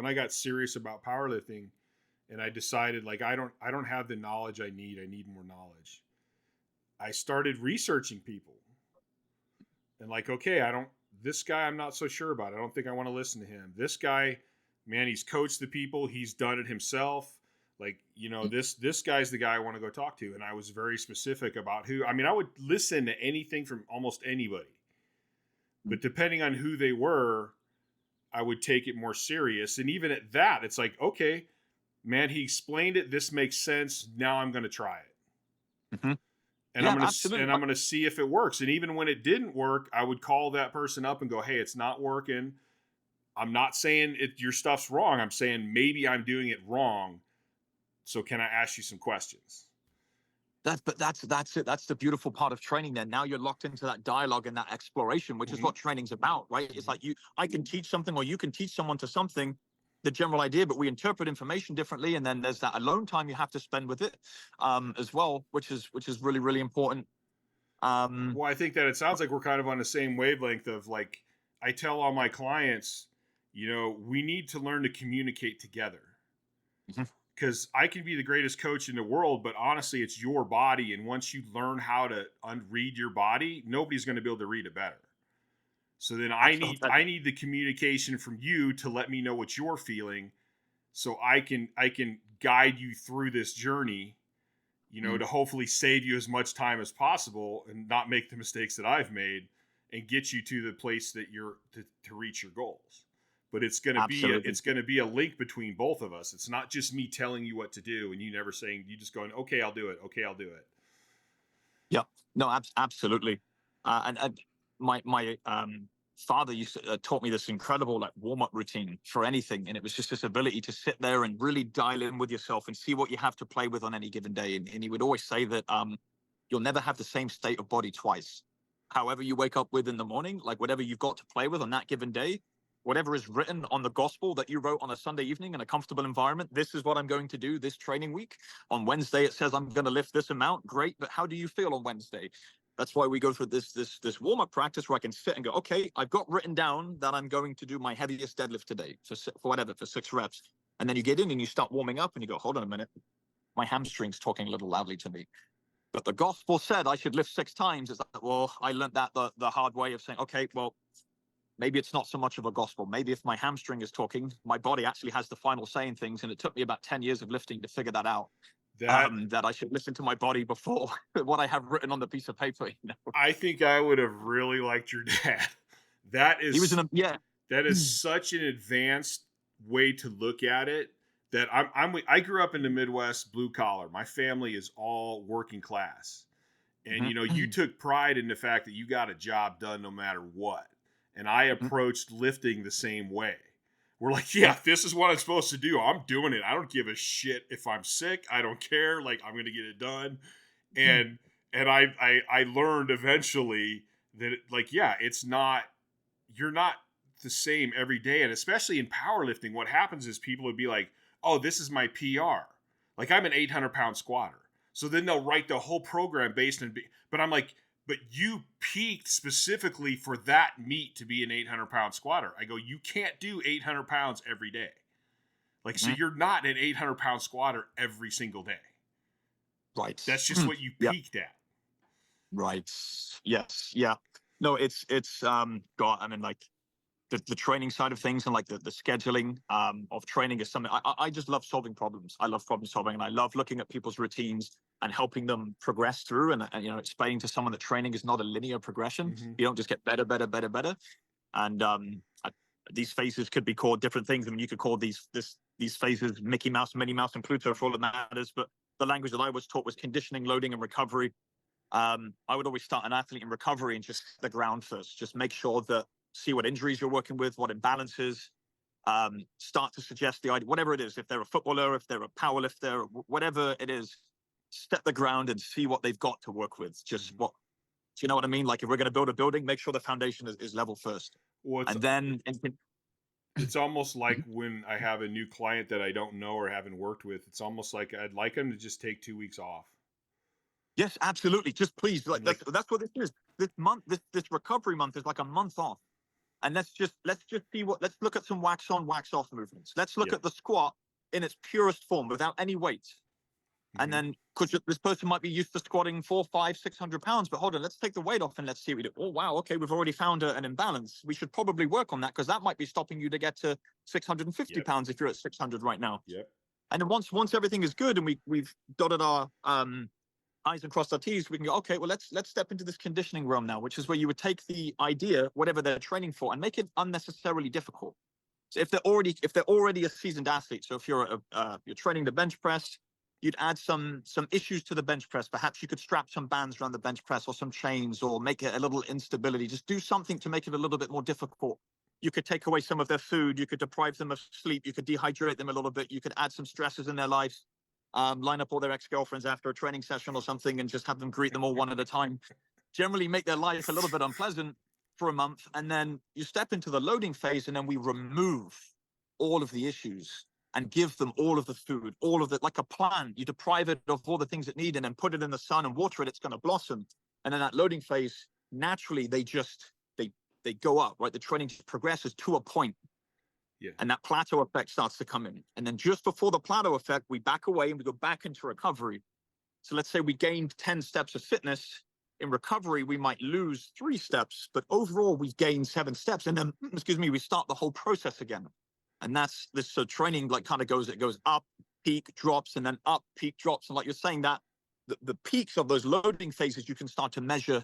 I got serious about powerlifting, and I decided like I don't have the knowledge I need. I need more knowledge. I started researching people, and like, okay, I don't, this guy I'm not so sure about. I don't think I want to listen to him. This guy, man, he's coached the people. He's done it himself. Like, you know, this guy's the guy I want to go talk to. And I was very specific about who. I mean, I would listen to anything from almost anybody, but depending on who they were, I would take it more serious. And even at that, it's like, okay, man, he explained it. This makes sense. Now I'm going to try it. Mhm. And Yeah, absolutely. I'm going to see if it works. And even when it didn't work, I would call that person up and go, "Hey, it's not working. I'm not saying your stuff's wrong. I'm saying maybe I'm doing it wrong. So can I ask you some questions?" That's it. That's the beautiful part of training. Then now you're locked into that dialogue and that exploration, which is Mm-hmm. what training's about, right? It's Mm-hmm. like I can teach something, or you can teach someone to something, the general idea, but we interpret information differently, and then there's that alone time you have to spend with it, as well, which is really really important. Um, Well, I think that it sounds like we're kind of on the same wavelength of like, I tell all my clients, you know, we need to learn to communicate together. Mhm. Because I can be the greatest coach in the world, but honestly, it's your body. And once you learn how to read your body, nobody's going to be able to read it better. So then Absolutely. I need the communication from you to let me know what you're feeling, so I can guide you through this journey, you know, Mm. to hopefully save you as much time as possible and not make the mistakes that I've made, and get you to the place that you're to reach your goals. But Absolutely. it's going to be a link between both of us. It's not just me telling you what to do and you never saying, you just going, "Okay, I'll do it. Okay, I'll do it." Yeah. No, absolutely. And my father used to taught me this incredible like warm up routine for anything, and it was just this ability to sit there and really dial in with yourself and see what you have to play with on any given day. And he would always say that you'll never have the same state of body twice. However you wake up with in the morning, like whatever you've got to play with on that given day, whatever is written on the gospel that you wrote on a Sunday evening in a comfortable environment, this is what I'm going to do this training week. On Wednesday, it says I'm going to lift this amount. Great, but how do you feel on Wednesday? That's why we go through this warm up practice where I can sit and go, okay, I've got written down that I'm going to do my heaviest deadlift today for whatever, for 6 reps. And then you get in and you start warming up and you go, hold on a minute, my hamstring's talking a little loudly to me. But the gospel said I should lift 6 times. It's like, well, I learned that the hard way of saying, okay, well, maybe it's not so much of a gospel. Maybe if my hamstring is talking, my body actually has the final say in things. And it took me about 10 years of lifting to figure that out. That That I should listen to my body before what I have written on the piece of paper. You know, I think I would have really liked your dad. That he was is in a yeah. that is such an advanced way to look at it. That I grew up in the Midwest, blue collar. My family is all working class. And you know, you took pride in the fact that you got a job done no matter what. And I approached lifting the same way. We're like, yeah, this is what I'm supposed to do. I'm doing it. I don't give a shit if I'm sick. I don't care. Like, I'm gonna get it done. And I learned eventually that like, yeah, it's not, you're not the same every day. And especially in powerlifting, what happens is people would be like, "Oh, this is my PR." Like, I'm an 800-pound squatter. So then they'll write the whole program based on, but I'm like, but you peaked specifically for that meet to be an 800-pound squatter. I go, you can't do 800 pounds every day. Like, so you're not an 800-pound squatter every single day. Right. That's just what you peaked at. Right. Yes. Yeah. No, it's God, I mean, like the training side of things and like the scheduling of training is something I just love solving problems. I love problem solving, and I love looking at people's routines and helping them progress through, and you know, explaining to someone that training is not a linear progression. You don't just get better, better, better, better. And these phases could be called different things. I mean, you could call these phases Mickey Mouse, Minnie Mouse, and Pluto for all that matters. But the language that I was taught was conditioning, loading, and recovery. I would always start an athlete in recovery and just the ground first. Just make sure that see what injuries you're working with, what imbalances. Start to suggest the idea, whatever it is. If they're a footballer, if they're a power lifter, whatever it is, step the ground and see what they've got to work with. Just what, do you know what I mean? Like if we're going to build a building, make sure the foundation is level first. Well, and then it's almost like when I have a new client that I don't know or haven't worked with, it's almost like I'd like them to just take 2 weeks off. Yes, absolutely. Just please, like that's what this is. This month, this recovery month is like a month off. And let's just see let's look at some wax on, wax off movements. Let's look at the squat in its purest form without any weight. And then, because this person might be used to squatting 400, 500, 600 pounds, but hold on, let's take the weight off and let's see what we do. Oh, wow, okay, we've already found an imbalance. We should probably work on that because that might be stopping you to get to 650 pounds if you're at 600 right now. And then once everything is good and we've dotted our I's and crossed our T's, we can go, okay, well, let's step into this conditioning realm now, which is where you would take the idea, whatever they're training for, and make it unnecessarily difficult. So if they're already a seasoned athlete, so if you're training the bench press, you'd add some issues to the bench press. Perhaps you could strap some bands around the bench press or some chains, or make it a little instability. Just do something to make it a little bit more difficult. You could take away some of their food. You could deprive them of sleep. You could dehydrate them a little bit. You could add some stresses in their lives. Line up all their ex-girlfriends after a training session or something and just have them greet them all one at a time. Generally make their life a little bit unpleasant for a month. And then you step into the loading phase, and then we remove all of the issues and give them all of the food, all of it, like a plant. You deprive it of all the things it needs and then put it in the sun and water it, it's going to blossom. And then that loading phase, naturally, they go up, right? The training progresses to a point. And that plateau effect starts to come in. And then just before the plateau effect, we back away and we go back into recovery. So let's say we gained 10 steps of fitness. In recovery, we might lose 3 steps, but overall we gain 7 steps. And then, we start the whole process again. And that's this. So training like kind of goes up, peak, drops, and then up, peak, drops. And like you're saying, that the peaks of those loading phases, you can start to measure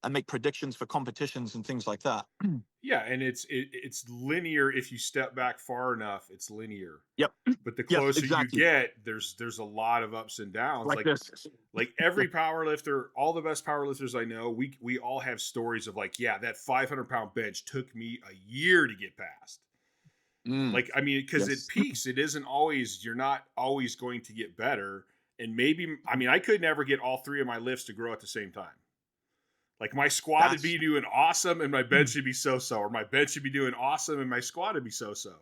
and make predictions for competitions and things like that. Yeah, and it's linear. If you step back far enough, it's linear. Yep. But the closer you get, there's a lot of ups and downs. Like this. Like every power lifter, all the best power lifters I know, we all have stories of like, yeah, that 500-pound bench took me a year to get past. Like, I mean, because it peaks. It isn't always, you're not always going to get better. And maybe, I mean, I could never get all 3 of my lifts to grow at the same time. Like my squat would be doing awesome and my bench should be so-so, or my bench should be doing awesome and my squat would be so-so.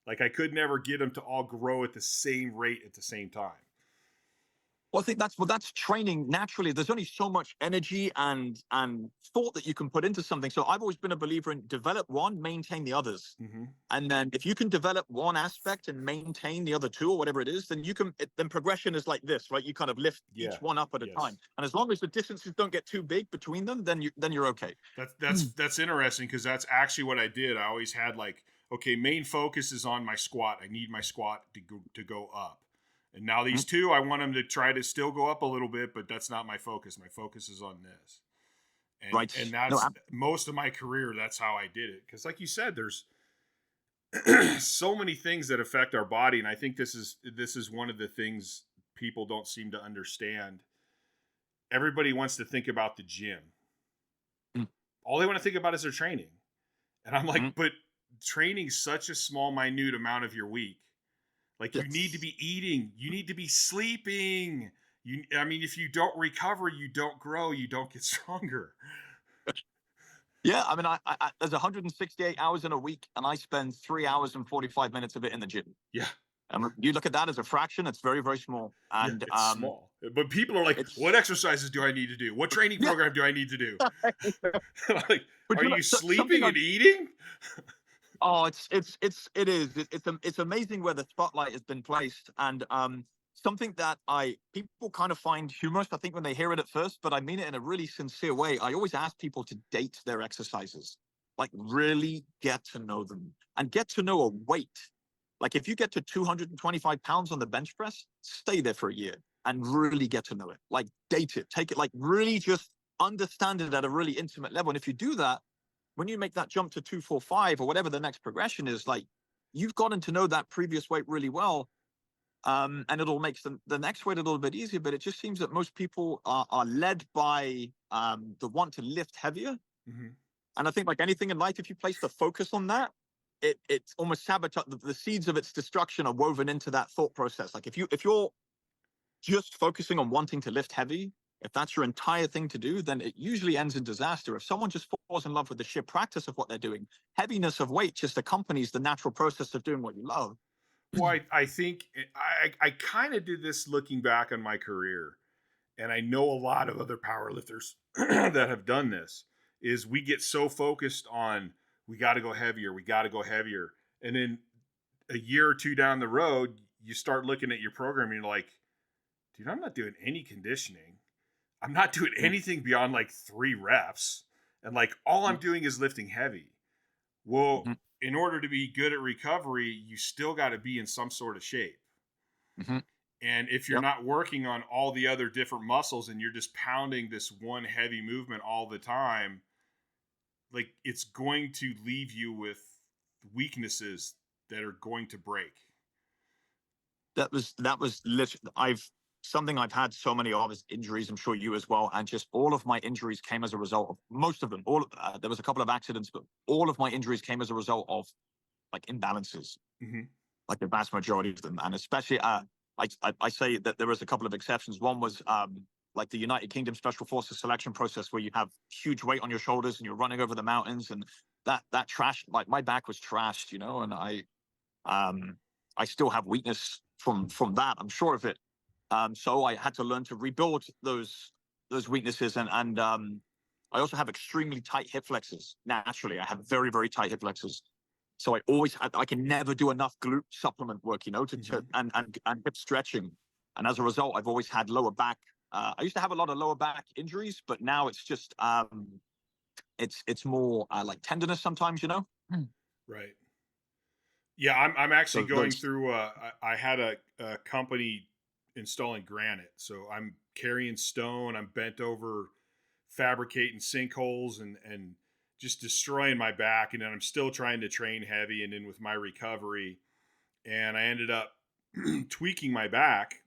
Like I could never get them to all grow at the same rate at the same time. Well, I think that's training naturally. There's only so much energy and thought that you can put into something. So I've always been a believer in develop one, maintain the others. And then if you can develop one aspect and maintain the other 2 or whatever it is, then then progression is like this, right? You kind of lift each one up at a time. And as long as the distances don't get too big between them, then you're okay. That's interesting, because that's actually what I did. I always had like, okay, main focus is on my squat. I need my squat to go up. And now these 2, I want them to try to still go up a little bit, but that's not my focus. My focus is on this. And, and that's most of my career. That's how I did it. Because like you said, there's so many things that affect our body. And I think this is one of the things people don't seem to understand. Everybody wants to think about the gym. All they want to think about is their training. And I'm like, but training's such a small, minute amount of your week. Like you need to be eating, you need to be sleeping. I mean, if you don't recover, you don't grow, you don't get stronger. Yeah, I mean, I there's 168 hours in a week, and I spend 3 hours and 45 minutes of it in the gym. Yeah. You look at that as a fraction; it's very, very small. Yeah, And it's small. But people are like, what it's exercises do I need to do? What training yeah. program do I need to do? Like, But are you know, you something sleeping I and eating? Oh, it's amazing where the spotlight has been placed, and something that I people kind of find humorous, I think, when they hear it at first, but I mean it in a really sincere way. I always ask people to date their exercises, like really get to know them and get to know a weight. Like if you get to 225 pounds on the bench press, stay there for a year and really get to know it. Like date it, take it, like really just understand it at a really intimate level. And if you do that, when you make that jump to 245 or whatever the next progression is, like you've gotten to know that previous weight really well. And it'll make the next weight a little bit easier. But it just seems that most people are led by the want to lift heavier. Mm-hmm. And I think, like anything in life, if you place the focus on that, it's almost sabotage. The seeds of its destruction are woven into that thought process. Like if you're just focusing on wanting to lift heavy, if that's your entire thing to do, then it usually ends in disaster. If someone just falls in love with the sheer practice of what they're doing, heaviness of weight just accompanies the natural process of doing what you love. Well, I think I kind of did this looking back on my career, and I know a lot of other powerlifters that have done this. Is we get so focused on we got to go heavier, we got to go heavier, and then a year or two down the road, you start looking at your program and you're like, dude, I'm not doing any conditioning. I'm not doing anything beyond like 3 reps. And like all I'm doing is lifting heavy. Well, Mhm. in order to be good at recovery, you still got to be in some sort of shape. Mhm. And if you're Yep. not working on all the other different muscles and you're just pounding this one heavy movement all the time, like it's going to leave you with weaknesses that are going to break. That was literally I've had so many of is injuries. I'm sure you as well, and just all of my injuries came as a result of most of them. There was a couple of accidents, but all of my injuries came as a result of like imbalances, Mm-hmm. like the vast majority of them, and especially I say that there was a couple of exceptions. One was like the United Kingdom Special Forces selection process, where you have huge weight on your shoulders and you're running over the mountains, and that trash, like my back was trashed, and um, I still have weakness from that. I'm sure of it. So I had to learn to rebuild those weaknesses, and I also have extremely tight hip flexors. Naturally, I have very, very tight hip flexors. So I can never do enough glute supplement work, Mm-hmm. and hip stretching. And as a result, I've always had lower back. I used to have a lot of lower back injuries, but now it's just it's more like tenderness sometimes. Right. Yeah, I'm actually So going those. through. I had a company installing granite, so I'm carrying stone. I'm bent over, fabricating sinkholes, and just destroying my back. And then I'm still trying to train heavy, and then with my recovery, and I ended up tweaking my back,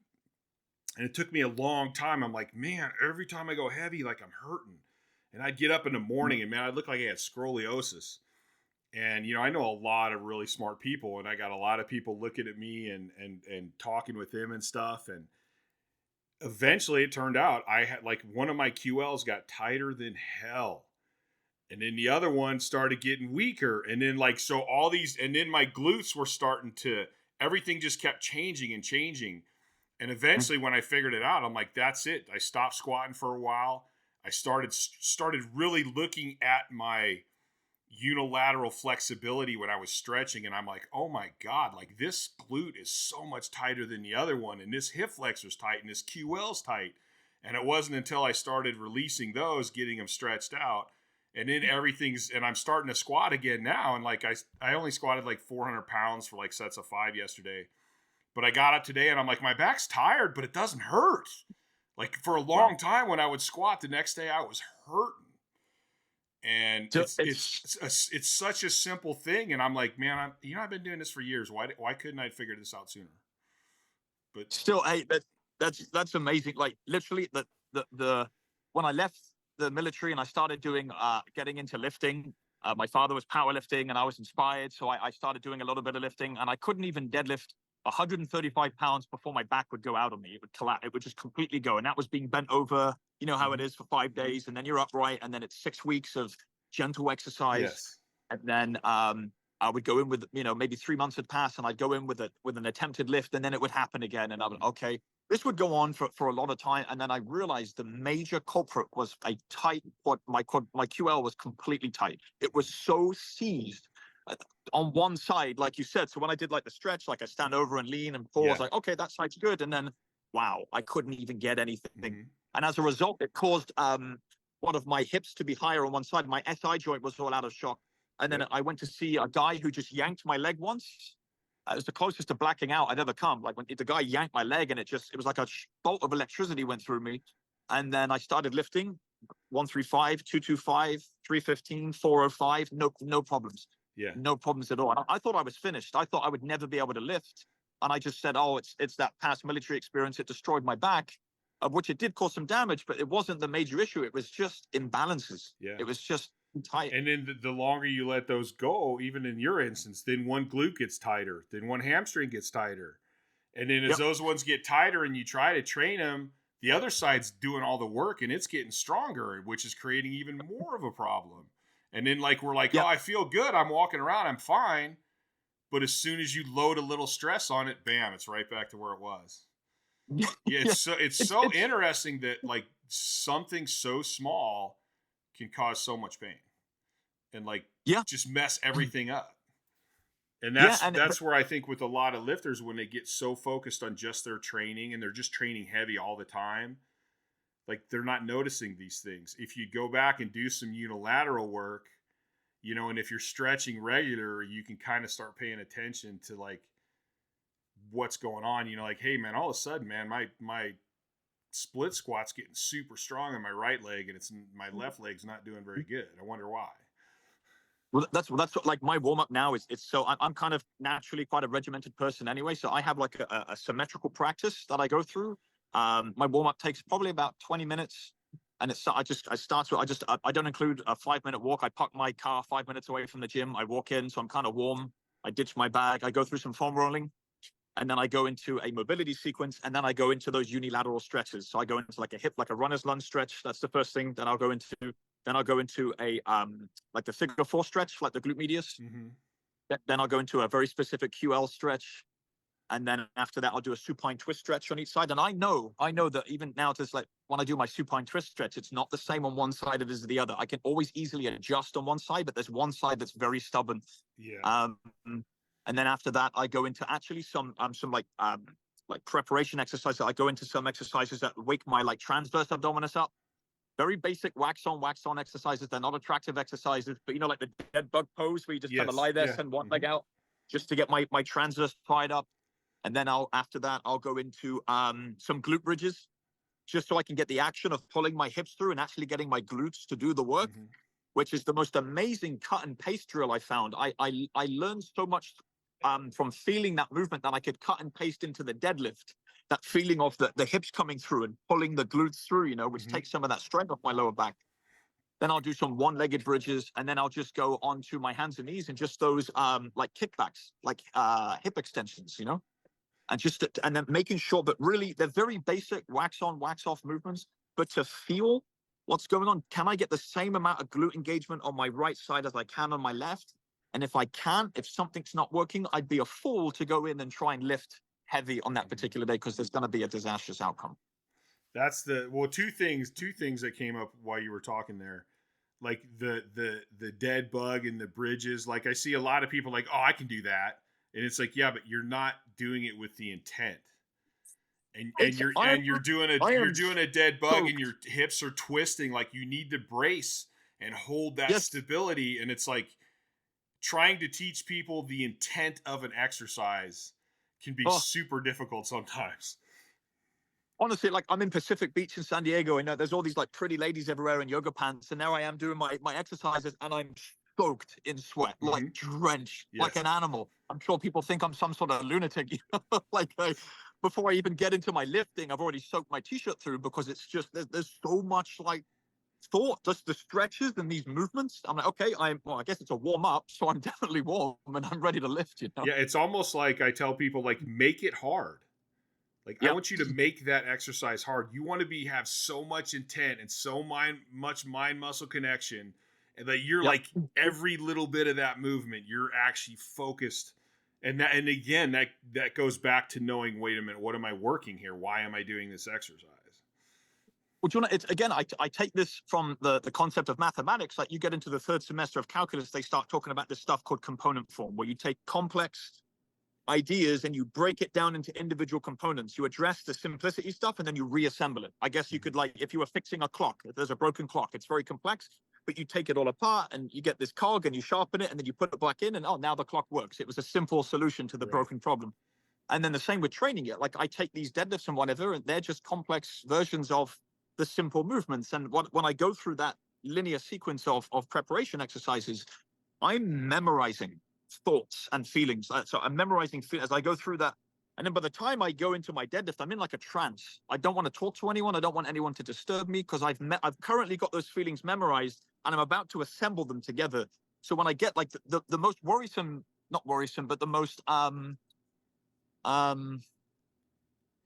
and it took me a long time. I'm like, man, every time I go heavy, like I'm hurting, and I'd get up in the morning, and man, I look like I had scoliosis. And I know a lot of really smart people, and I got a lot of people looking at me and talking with them and stuff. And eventually, it turned out I had like one of my QLs got tighter than hell, and then the other one started getting weaker, and then like so all these, and then my glutes were starting to everything just kept changing and changing. And eventually, when I figured it out, I'm like, that's it. I stopped squatting for a while. I started really looking at my unilateral flexibility when I was stretching, and I'm like, oh my god, like this glute is so much tighter than the other one, and this hip flexor's tight, and this QL's tight. And it wasn't until I started releasing those, getting them stretched out, and then and I'm starting to squat again now, and like I only squatted like 400 pounds for like sets of 5 yesterday, but I got up today and I'm like, my back's tired, but it doesn't hurt. Like for a long Wow. time when I would squat, the next day I was hurting. And So it's such a simple thing, and I'm like, man, I've been doing this for years. Why couldn't I figure this out sooner? But still, hey, that's amazing. Like literally, the when I left the military and I started doing getting into lifting, my father was powerlifting and I was inspired, so I started doing a little bit of lifting, and I couldn't even deadlift 135 pounds before my back would go out on me. It would collapse. It would just completely go, and that was being bent over. You know how it is for 5 days, and then you're upright, and then it's 6 weeks of gentle exercise, yes, and then I would go in with, maybe 3 months had passed, and I'd go in with an attempted lift, and then it would happen again. And I would, okay, this would go on for a lot of time. And then I realized the major culprit was a tight quad. My QL was completely tight. It was so seized on one side, like you said. So when I did like the stretch, like I stand over and lean and pause, like, okay, that side's good. And then, wow, I couldn't even get anything. Mm-hmm. And as a result, it caused one of my hips to be higher on one side. My SI joint was all out of shock. And then I went to see a guy who just yanked my leg once. It was the closest to blacking out I'd ever come. Like when the guy yanked my leg, and it was like a bolt of electricity went through me. And then I started lifting 135, 225, 315, 405. No problems. Yeah. No problems at all. I thought I was finished. I thought I would never be able to lift. And I just said, oh, it's that past military experience. It destroyed my back, of which it did cause some damage, but it wasn't the major issue. It was just imbalances. Yeah. It was just tight. And then the longer you let those go, even in your instance, then one glute gets tighter, then one hamstring gets tighter. And then as those ones get tighter and you try to train them, the other side's doing all the work and it's getting stronger, which is creating even more of a problem. And then like, we're like, oh, I feel good. I'm walking around. I'm fine. But as soon as you load a little stress on it, bam, it's right back to where it was. Yeah, it's so interesting that like something so small can cause so much pain and like just mess everything up. And that's where I think with a lot of lifters, when they get so focused on just their training and they're just training heavy all the time, like they're not noticing these things. If you go back and do some unilateral work, and if you're stretching regular, you can kind of start paying attention to like what's going on. Like, hey man, all of a sudden, man, my split squat's getting super strong on my right leg, and it's my left leg's not doing very good. I wonder why. Well, that's what, like my warm up now is. It's so I'm kind of naturally quite a regimented person anyway. So I have like a symmetrical practice that I go through. My warm up takes probably about 20 minutes. And I don't include a 5-minute walk. I park my car 5 minutes away from the gym. I walk in, so I'm kind of warm. I ditch my bag. I go through some foam rolling, and then I go into a mobility sequence, and then I go into those unilateral stretches. So I go into like a runner's lunge stretch. That's the first thing. Then I'll go into a like the figure 4 stretch, like the glute medius. Mm-hmm. Then I'll go into a very specific QL stretch. And then after that, I'll do a supine twist stretch on each side. And I know that even now, just like when I do my supine twist stretch, it's not the same on one side as the other. I can always easily adjust on one side, but there's one side that's very stubborn. Yeah. And then after that, I go into actually some like preparation exercises. I go into some exercises that wake my like transverse abdominis up. Very basic wax on exercises. They're not attractive exercises, but like the dead bug pose where you just kind of lie there, send one leg out, just to get my transverse fired up. And then after that, I'll go into some glute bridges, just so I can get the action of pulling my hips through and actually getting my glutes to do the work, which is the most amazing cut and paste drill I found. I learned so much from feeling that movement that I could cut and paste into the deadlift. That feeling of the hips coming through and pulling the glutes through, which takes some of that strain off my lower back. Then I'll do some one-legged bridges, and then I'll just go onto my hands and knees and just those like kickbacks, like hip extensions, and then making sure that really they're very basic wax on, wax off movements, but to feel what's going on, can I get the same amount of glute engagement on my right side as I can on my left? And if I can't, if something's not working, I'd be a fool to go in and try and lift heavy on that particular day, because there's going to be a disastrous outcome. That's two things that came up while you were talking there. Like the dead bug and the bridges. Like I see a lot of people like, oh, I can do that. And it's like, yeah, but you're not doing it with the intent. And you're doing a dead bug and your hips are twisting. Like you need to brace and hold that stability. And it's like trying to teach people the intent of an exercise can be super difficult sometimes. Honestly, like I'm in Pacific Beach in San Diego, and there's all these like pretty ladies everywhere in yoga pants, and now I am doing my exercises, and I'm soaked in sweat, like drenched, like an animal. I'm sure people think I'm some sort of lunatic, like before I even get into my lifting, I've already soaked my t-shirt through, because it's just there's so much like thought, just the stretches and these movements. I'm like, okay, I guess it's a warm up, so I'm definitely warm and I'm ready to lift. Yeah, it's almost like I tell people, like, make it hard. Like, I want you to make that exercise hard. You want to have so much intent and so much mind muscle connection, and that you're Yep. like every little bit of that movement, you're actually focused. And again, that goes back to knowing, wait a minute, what am I working here? Why am I doing this exercise? Well, do you want to, it's again, I take this from the concept of mathematics. Like you get into the third semester of calculus, they start talking about this stuff called component form, where you take complex ideas and you break it down into individual components. You address the simplicity stuff and then you reassemble it. I guess you could, like, if you were fixing a clock, if there's a broken clock, it's very complex, but you take it all apart and you get this cog and you sharpen it and then you put it back in and, oh, now the clock works. It was a simple solution to the broken problem. And then the same with training it. Like I take these deadlifts and whatever, and they're just complex versions of the simple movements. And when I go through that linear sequence of preparation exercises, I'm memorizing thoughts and feelings. So I'm memorizing as I go through that. And then by the time I go into my deadlift, I'm in like a trance. I don't want to talk to anyone. I don't want anyone to disturb me because I've currently got those feelings memorized and I'm about to assemble them together. So when I get like the most worrisome, not worrisome, but the most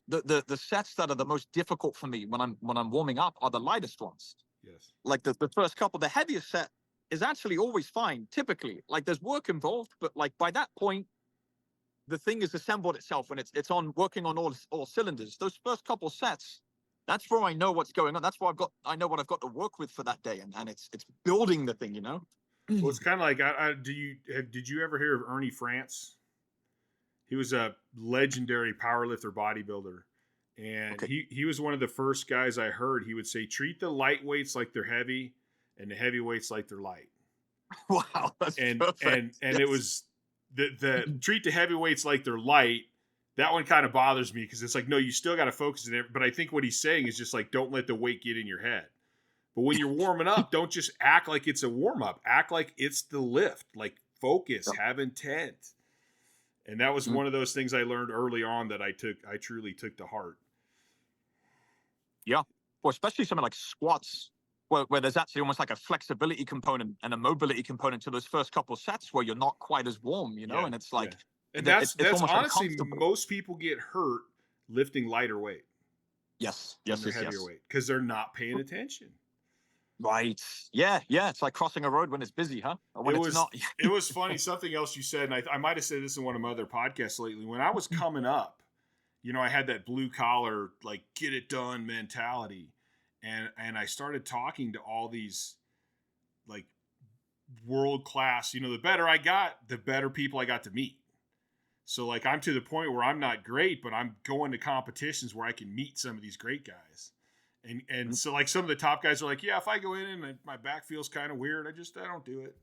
the sets that are the most difficult for me when I'm warming up are the lightest ones. Yes. Like the first couple, the heaviest set is actually always fine, typically. Like there's work involved, but like by that point, the thing is assembled itself and it's on working on all cylinders. Those first couple sets, that's where I know what's going on. That's where I know what I've got to work with for that day, and it's building the thing, you know. Well, it's kind of like did you ever hear of Ernie France? He was a legendary powerlifter bodybuilder. And he was one of the first guys I heard. He would say, treat the lightweights like they're heavy and the heavyweights like they're light. Wow. That's perfect. And yes. It was the treat the heavyweights like they're light. That one kind of bothers me because it's like, no, you still got to focus on it. But I think what he's saying is just like, don't let the weight get in your head. But when you're warming up, don't just act like it's a warm up. Act like it's the lift. Like focus, have intent. And that was one of those things I learned early on that I truly took to heart. Yeah. Well, especially something like squats, where there's actually almost like a flexibility component and a mobility component to those first couple sets where you're not quite as warm, you know, and it's like, and that's honestly, most people get hurt lifting lighter weight. Yes. Heavier weight because they're not paying attention. Right. Yeah. It's like crossing a road when it's busy, huh? Or when it's not. It was funny. Something else you said, and I might have said this in one of my other podcasts lately. When I was coming up, you know, I had that blue collar, like get it done mentality. And I started talking to all these like world class, you know, the better I got, the better people I got to meet. So like I'm to the point where I'm not great, but I'm going to competitions where I can meet some of these great guys. And so like some of the top guys are like, yeah, if I go in and my back feels kind of weird, I don't do it.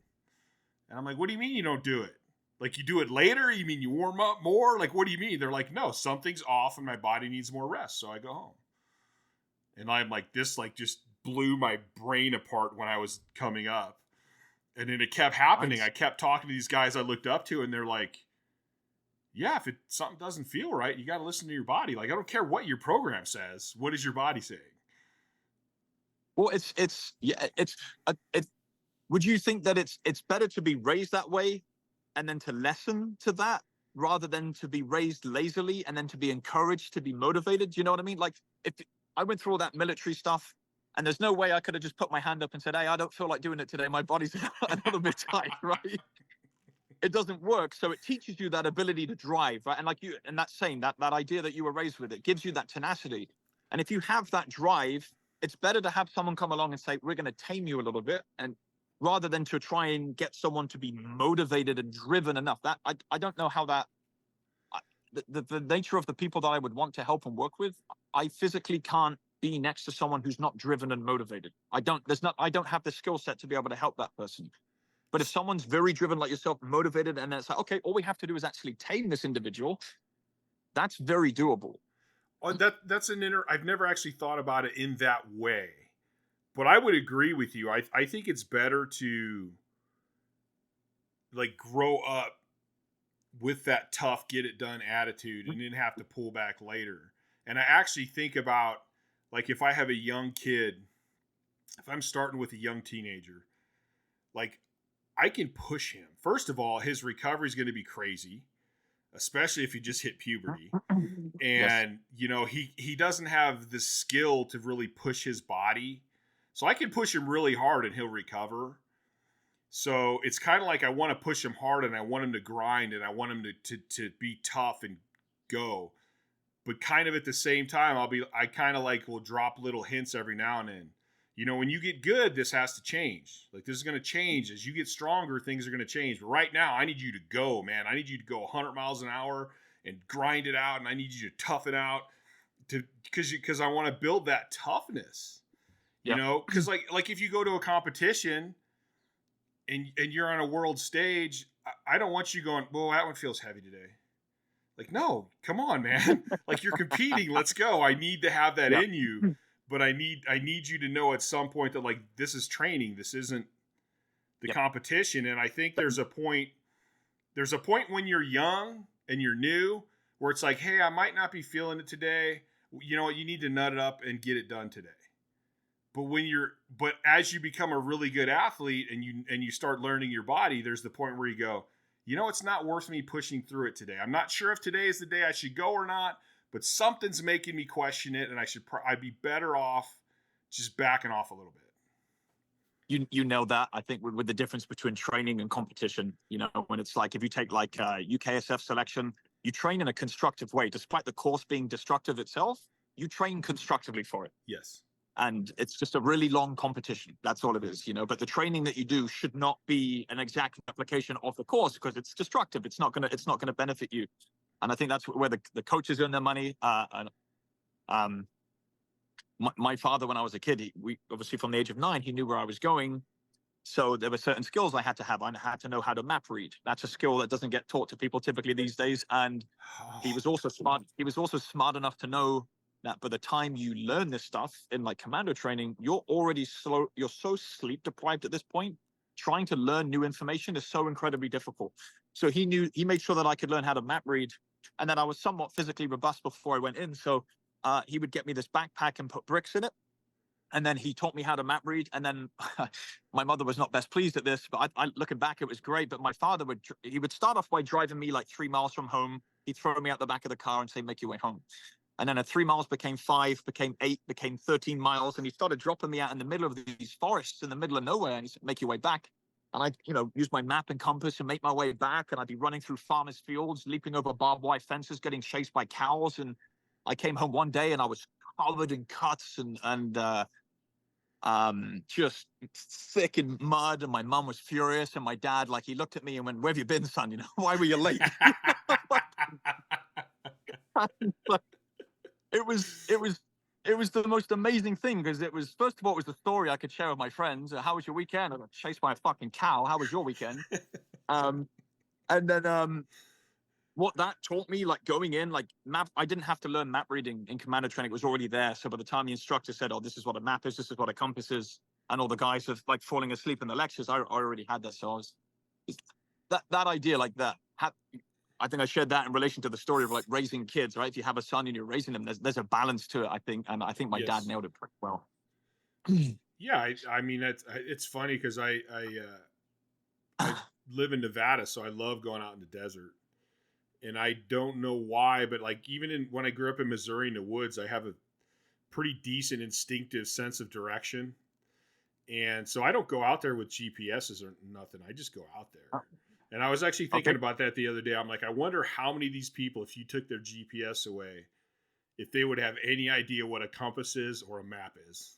And I'm like, what do you mean you don't do it? Like you do it later? You mean you warm up more? Like, what do you mean? They're like, no, something's off and my body needs more rest. So I go home. And I'm like, this like just blew my brain apart when I was coming up. And then it kept happening. Nice. I kept talking to these guys I looked up to and they're like, yeah, if something doesn't feel right, you got to listen to your body. Like, I don't care what your program says. What is your body saying? Well, would you think that it's better to be raised that way and then to listen to that rather than to be raised lazily and then to be encouraged to be motivated? Do you know what I mean? Like if I went through all that military stuff and there's no way I could have just put my hand up and said, hey, I don't feel like doing it today. My body's a little bit tight, right? It doesn't work. So it teaches you that ability to drive, right? And like you, and that's saying that idea that you were raised with, it gives you that tenacity. And if you have that drive, it's better to have someone come along and say, we're going to tame you a little bit. And rather than to try and get someone to be motivated and driven enough, that I don't know how that, the nature of the people that I would want to help and work with, I physically can't be next to someone who's not driven and motivated. I don't have the skill set to be able to help that person. But if someone's very driven like yourself, motivated, and it's like, okay, all we have to do is actually tame this individual, that's very doable. Oh, that's I've never actually thought about it in that way. But I would agree with you. I think it's better to like grow up with that tough, get it done attitude and then have to pull back later. And I actually think about like if I have a young kid, if I'm starting with a young teenager, like I can push him. First of all, his recovery is going to be crazy, especially if he just hit puberty. And, yes. You know, he doesn't have the skill to really push his body. So I can push him really hard and he'll recover. So it's kind of like I want to push him hard and I want him to grind and I want him to be tough and go. But kind of at the same time, I kind of like will drop little hints every now and then. You know, when you get good, this has to change. Like, this is going to change. As you get stronger, things are going to change. But right now, I need you to go, man. I need you to go 100 miles an hour and grind it out. And I need you to tough it out because I want to build that toughness. You know, because like if you go to a competition and you're on a world stage, I don't want you going, well, that one feels heavy today. Like, no, come on, man. Like, you're competing. Let's go. I need to have that in you. But I need you to know at some point that, like, this is training. This isn't the competition. And I think there's a point when you're young and you're new where it's like, hey, I might not be feeling it today. You know what? You need to nut it up and get it done today. But as you become a really good athlete and you start learning your body, there's the point where you go, you know, it's not worth me pushing through it today. I'm not sure if today is the day I should go or not, but something's making me question it, and I'd be better off just backing off a little bit. You know that, I think, with the difference between training and competition. You know, when it's like, if you take like UKSF selection, you train in a constructive way. Despite the course being destructive itself, you train constructively for it. Yes. And it's just a really long competition. That's all it is, you know. But the training that you do should not be an exact application of the course because it's destructive. It's not gonna benefit you. And I think that's where the coaches earn their money. My father, when I was a kid, we obviously from the age of 9, he knew where I was going. So there were certain skills I had to have. I had to know how to map read. That's a skill that doesn't get taught to people typically these days. And he was also smart. He was also smart enough to know that by the time you learn this stuff in like commando training, you're already slow. You're so sleep deprived at this point. Trying to learn new information is so incredibly difficult. So he made sure that I could learn how to map read, and that I was somewhat physically robust before I went in. So he would get me this backpack and put bricks in it. And then he taught me how to map read. And then my mother was not best pleased at this, but I looking back, it was great. But my father would start off by driving me like 3 miles from home. He'd throw me out the back of the car and say, make your way home. And then at 3 miles became 5, became 8, became 13 miles. And he started dropping me out in the middle of these forests in the middle of nowhere. And he said, make your way back. And I'd, use my map and compass and make my way back. And I'd be running through farmers' fields, leaping over barbed wire fences, getting chased by cows. And I came home one day and I was covered in cuts and just thick in mud. And my mum was furious. And my dad, like, he looked at me and went, where have you been, son? Why were you late? It was the most amazing thing because it was, first of all, it was the story I could share with my friends. How was your weekend? I got chased by a fucking cow. How was your weekend? And then what that taught me, like going in, like map, I didn't have to learn map reading in commando training. It was already there. So by the time the instructor said, oh, this is what a map is, this is what a compass is, and all the guys are like falling asleep in the lectures, I already had that. So I was, that idea like that, I think I shared that in relation to the story of like raising kids, right? If you have a son and you're raising them, there's a balance to it, I think. And I think my dad nailed it pretty well. Yeah. I mean, it's funny because I live in Nevada, so I love going out in the desert. And I don't know why, but like even when I grew up in Missouri in the woods, I have a pretty decent instinctive sense of direction. And so I don't go out there with GPSs or nothing. I just go out there. And I was actually thinking about that the other day. I'm like, I wonder how many of these people, if you took their GPS away, if they would have any idea what a compass is or a map is.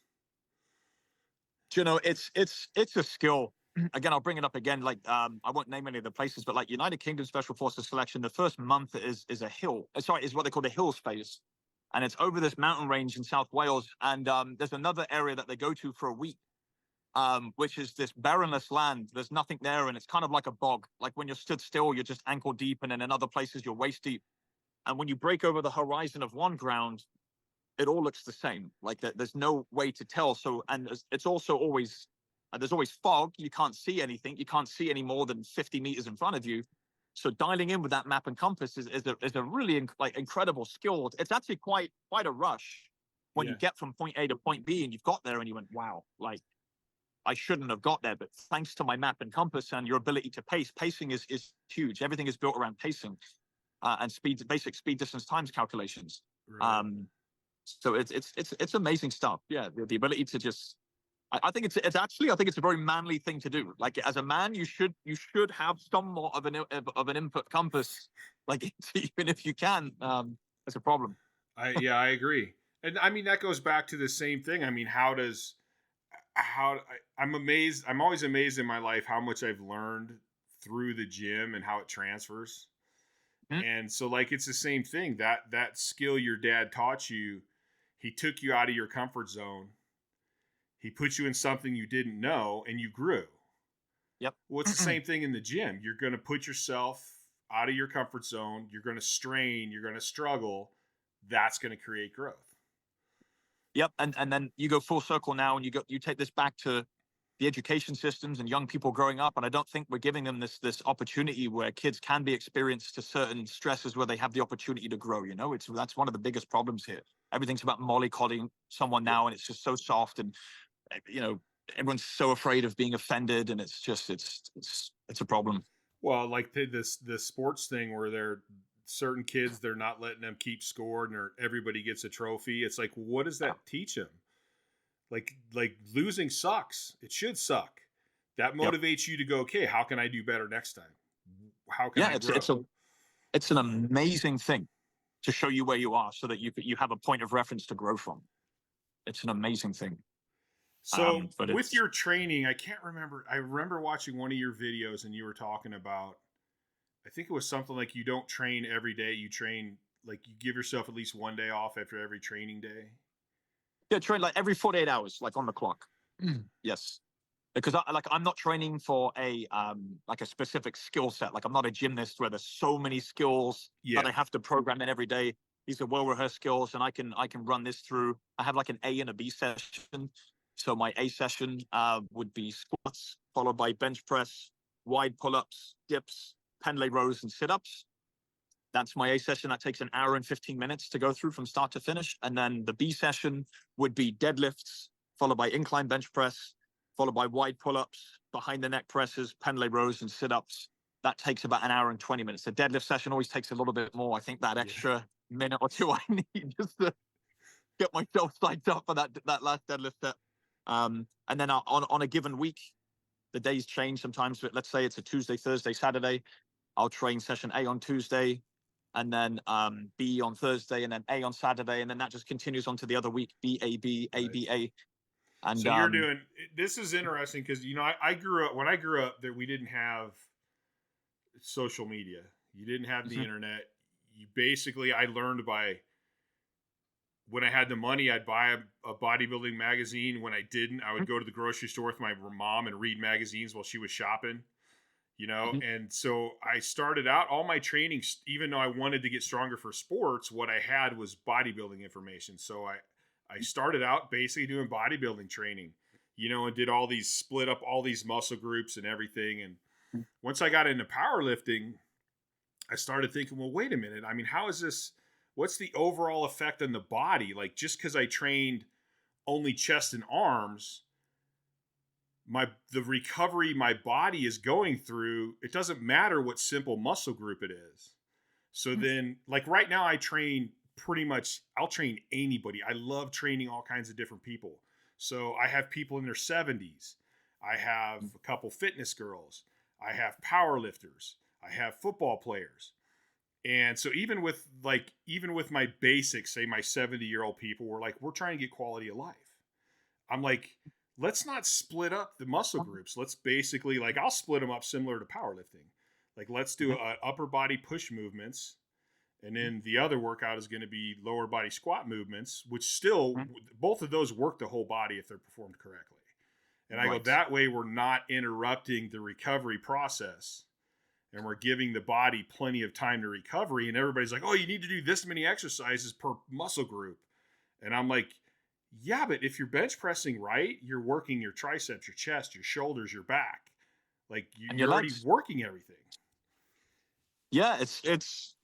It's a skill. Again, I'll bring it up again. Like, I won't name any of the places, but like United Kingdom Special Forces selection, the first month is a hill. Sorry, is what they call the hills phase. And it's over this mountain range in South Wales. And there's another area that they go to for a week. Which is this barrenless land. There's nothing there, and it's kind of like a bog. Like when you're stood still, you're just ankle deep, and then in other places, you're waist deep. And when you break over the horizon of one ground, it all looks the same. Like there's no way to tell. So, and it's also always, there's always fog. You can't see anything. You can't see any more than 50 meters in front of you. So dialing in with that map and compass is a really incredible skill. It's actually quite a rush when you get from point A to point B, and you've got there, and you went, wow, like, I shouldn't have got there, but thanks to my map and compass and your ability to pacing is huge. Everything is built around pacing and speed, basic speed, distance, times calculations. Right. So it's amazing stuff. Yeah, the ability to just I think it's actually, I think it's a very manly thing to do. Like as a man, you should have somewhat of an input compass, like even if you can. That's a problem. I agree. And I mean that goes back to the same thing. I mean, I'm amazed. I'm always amazed in my life how much I've learned through the gym and how it transfers. Mhm. And so like it's the same thing. That skill your dad taught you, he took you out of your comfort zone. He put you in something you didn't know and you grew. Yep. Well, it's the same thing in the gym. You're going to put yourself out of your comfort zone. You're going to strain. You're going to struggle. That's going to create growth. Yep. And then you go full circle now, and you take this back to the education systems and young people growing up. And I don't think we're giving them this opportunity where kids can be experienced to certain stresses where they have the opportunity to grow. That's one of the biggest problems here. Everything's about mollycoddling someone now, and it's just so soft, and you know everyone's so afraid of being offended, and it's just it's a problem. Well, like the sports thing where they're certain kids, they're not letting them keep score, and everybody gets a trophy. It's like, what does that teach them? Like losing sucks. It should suck. That Yep. motivates you to go, okay, how can I do better next time? How can I grow? It's an amazing thing to show you where you are, so that you have a point of reference to grow from. It's an amazing thing. So But with your training, I can't remember. I remember watching one of your videos and you were talking about, I think it was something like you don't train every day. You train, like you give yourself at least one day off after every training day. yeah, train like every 48 hours, like on the clock. Yes, because I'm not training for a like a specific skill set. Like I'm not a gymnast where there's so many skills Yeah. that I have to program in every day. These are well rehearsed skills, and I can run this through. I have like an A and a B session. So my A session would be squats, followed by bench press, wide pull-ups, dips, pendlay rows, and sit-ups. That's my A session. That takes an hour and 15 minutes to go through from start to finish. And then the B session would be deadlifts, followed by incline bench press, followed by wide pull-ups, behind the neck presses, pendlay rows, and sit-ups. That takes about an hour and 20 minutes. The deadlift session always takes a little bit more. I think that extra minute or two I need just to get myself psyched up for that last deadlift set. And then on a given week, the days change sometimes. But let's say it's a Tuesday, Thursday, Saturday. I'll train session A on Tuesday, and then B on Thursday, and then A on Saturday, and then that just continues on to the other week. B, A, B, A, B, A. And so you're doing, this is interesting because, I grew up, when I grew up, that we didn't have social media. You didn't have the internet. You basically, I learned by, when I had the money, I'd buy a bodybuilding magazine. When I didn't, I would go to the grocery store with my mom and read magazines while she was shopping, And so I started out all my training, even though I wanted to get stronger for sports, what I had was bodybuilding information. So I started out basically doing bodybuilding training, and did all these, split up all these muscle groups and everything. And once I got into powerlifting, I started thinking, well, wait a minute. I mean, how is this? What's the overall effect on the body? Like, just because I trained only chest and arms, the recovery my body is going through, it doesn't matter what simple muscle group it is. So then, like right now, I train pretty much, I'll train anybody. I love training all kinds of different people. So I have people in their 70s. I have a couple fitness girls. I have power lifters. I have football players. And so even with my basics, say my 70-year-old people, we're trying to get quality of life. I'm like, let's not split up the muscle groups. Let's basically, like, I'll split them up similar to powerlifting. Like, let's do upper body push movements. And then the other workout is going to be lower body squat movements, which still, both of those work the whole body if they're performed correctly. And I go, that way we're not interrupting the recovery process. And we're giving the body plenty of time to recovery. And everybody's like, oh, you need to do this many exercises per muscle group. And I'm like, yeah, but if you're bench pressing right, you're working your triceps, your chest, your shoulders, your back. Like you're already working everything. Yeah, it's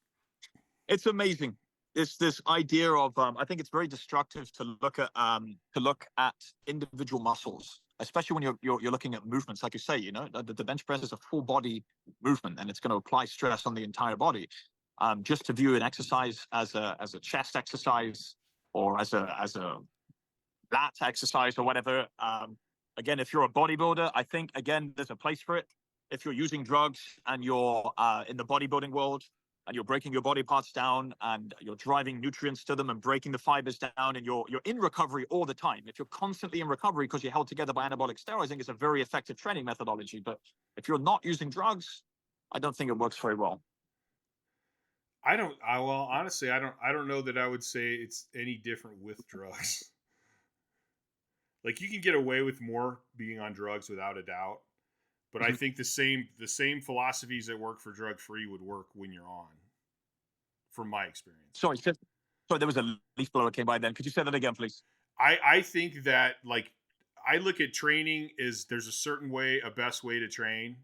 amazing. It's this idea of I think it's very destructive to look at individual muscles, especially when you're looking at movements. Like you say, the bench press is a full body movement, and it's going to apply stress on the entire body. Just to view an exercise as a chest exercise or as a lat exercise or whatever, Again, if you're a bodybuilder, I think, again, there's a place for it. If you're using drugs and you're in the bodybuilding world and you're breaking your body parts down and you're driving nutrients to them and breaking the fibers down and you're in recovery all the time. If you're constantly in recovery because you're held together by anabolic steroids, I think it's a very effective training methodology. But if you're not using drugs, I don't think it works very well. Well, honestly, I don't know that I would say it's any different with drugs. Like, you can get away with more being on drugs without a doubt. But I think the same philosophies that work for drug free would work when you're on, from my experience. Sorry, there was a leaf blower came by then. Could you say that again, please? I think that, like, I look at training as there's a certain way, a best way to train,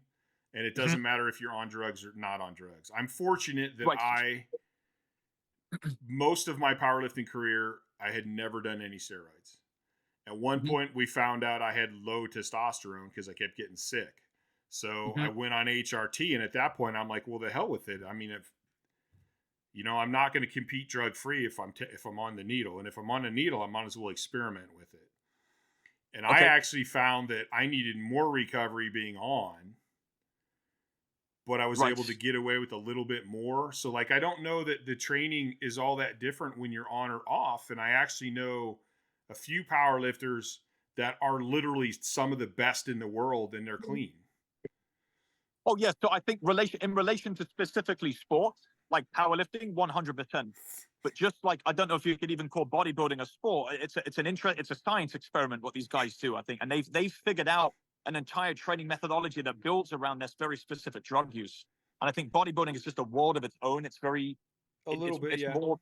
and it doesn't matter if you're on drugs or not on drugs. I'm fortunate that most of my powerlifting career, I had never done any steroids. At one point, we found out I had low testosterone because I kept getting sick. So I went on HRT, and at that point, I'm like, well, the hell with it. I mean, if I'm not going to compete drug free if I'm on the needle, and if I'm on the needle, I might as well experiment with it. And I actually found that I needed more recovery being on, but I was able to get away with a little bit more. So, like, I don't know that the training is all that different when you're on or off. And I actually know a few powerlifters that are literally some of the best in the world, and they're clean. Oh, yes. So I think in relation to specifically sports, like powerlifting, 100%. But just like, I don't know if you could even call bodybuilding a sport. It's a science experiment, what these guys do, I think. And they've figured out an entire training methodology that builds around this very specific drug use. And I think bodybuilding is just a world of its own. It's more,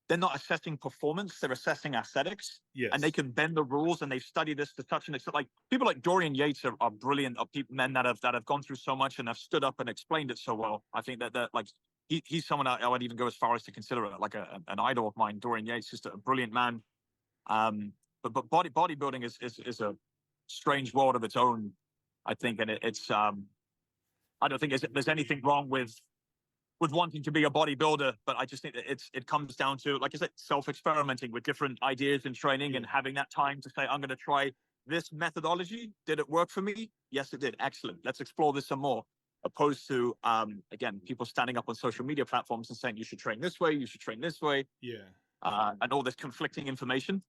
they're not assessing performance, they're assessing aesthetics. Yes. And they can bend the rules, and they've studied this to such an extent. Like, people like Dorian Yates are brilliant, men that have gone through so much and have stood up and explained it so well. I think that like he's someone I would even go as far as to consider it like an idol of mine. Dorian Yates, just a brilliant man. But bodybuilding is a strange world of its own, I think, and it's I don't think there's anything wrong with wanting to be a bodybuilder, but I just think that it comes down to, like I said, self-experimenting with different ideas in training and having that time to say, I'm going to try this methodology. Did it work for me? Yes, it did. Excellent. Let's explore this some more. Opposed to, again, people standing up on social media platforms and saying, you should train this way, you should train this way. Yeah. And all this conflicting information.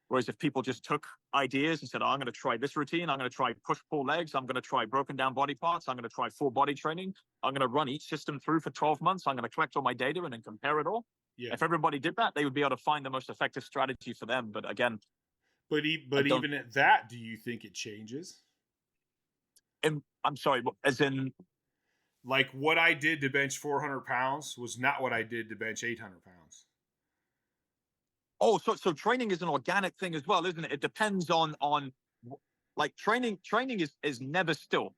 Whereas if people just took ideas and said, oh, I'm going to try this routine, I'm going to try push-pull legs, I'm going to try broken down body parts, I'm going to try full body training, I'm going to run each system through for 12 months, I'm going to collect all my data and then compare it all. Yeah. If everybody did that, they would be able to find the most effective strategy for them. But again... But even at that, do you think it changes? I'm sorry, as in... Like, what I did to bench 400 pounds was not what I did to bench 800 pounds. Oh, so training is an organic thing as well, isn't it? It depends on like training is never still.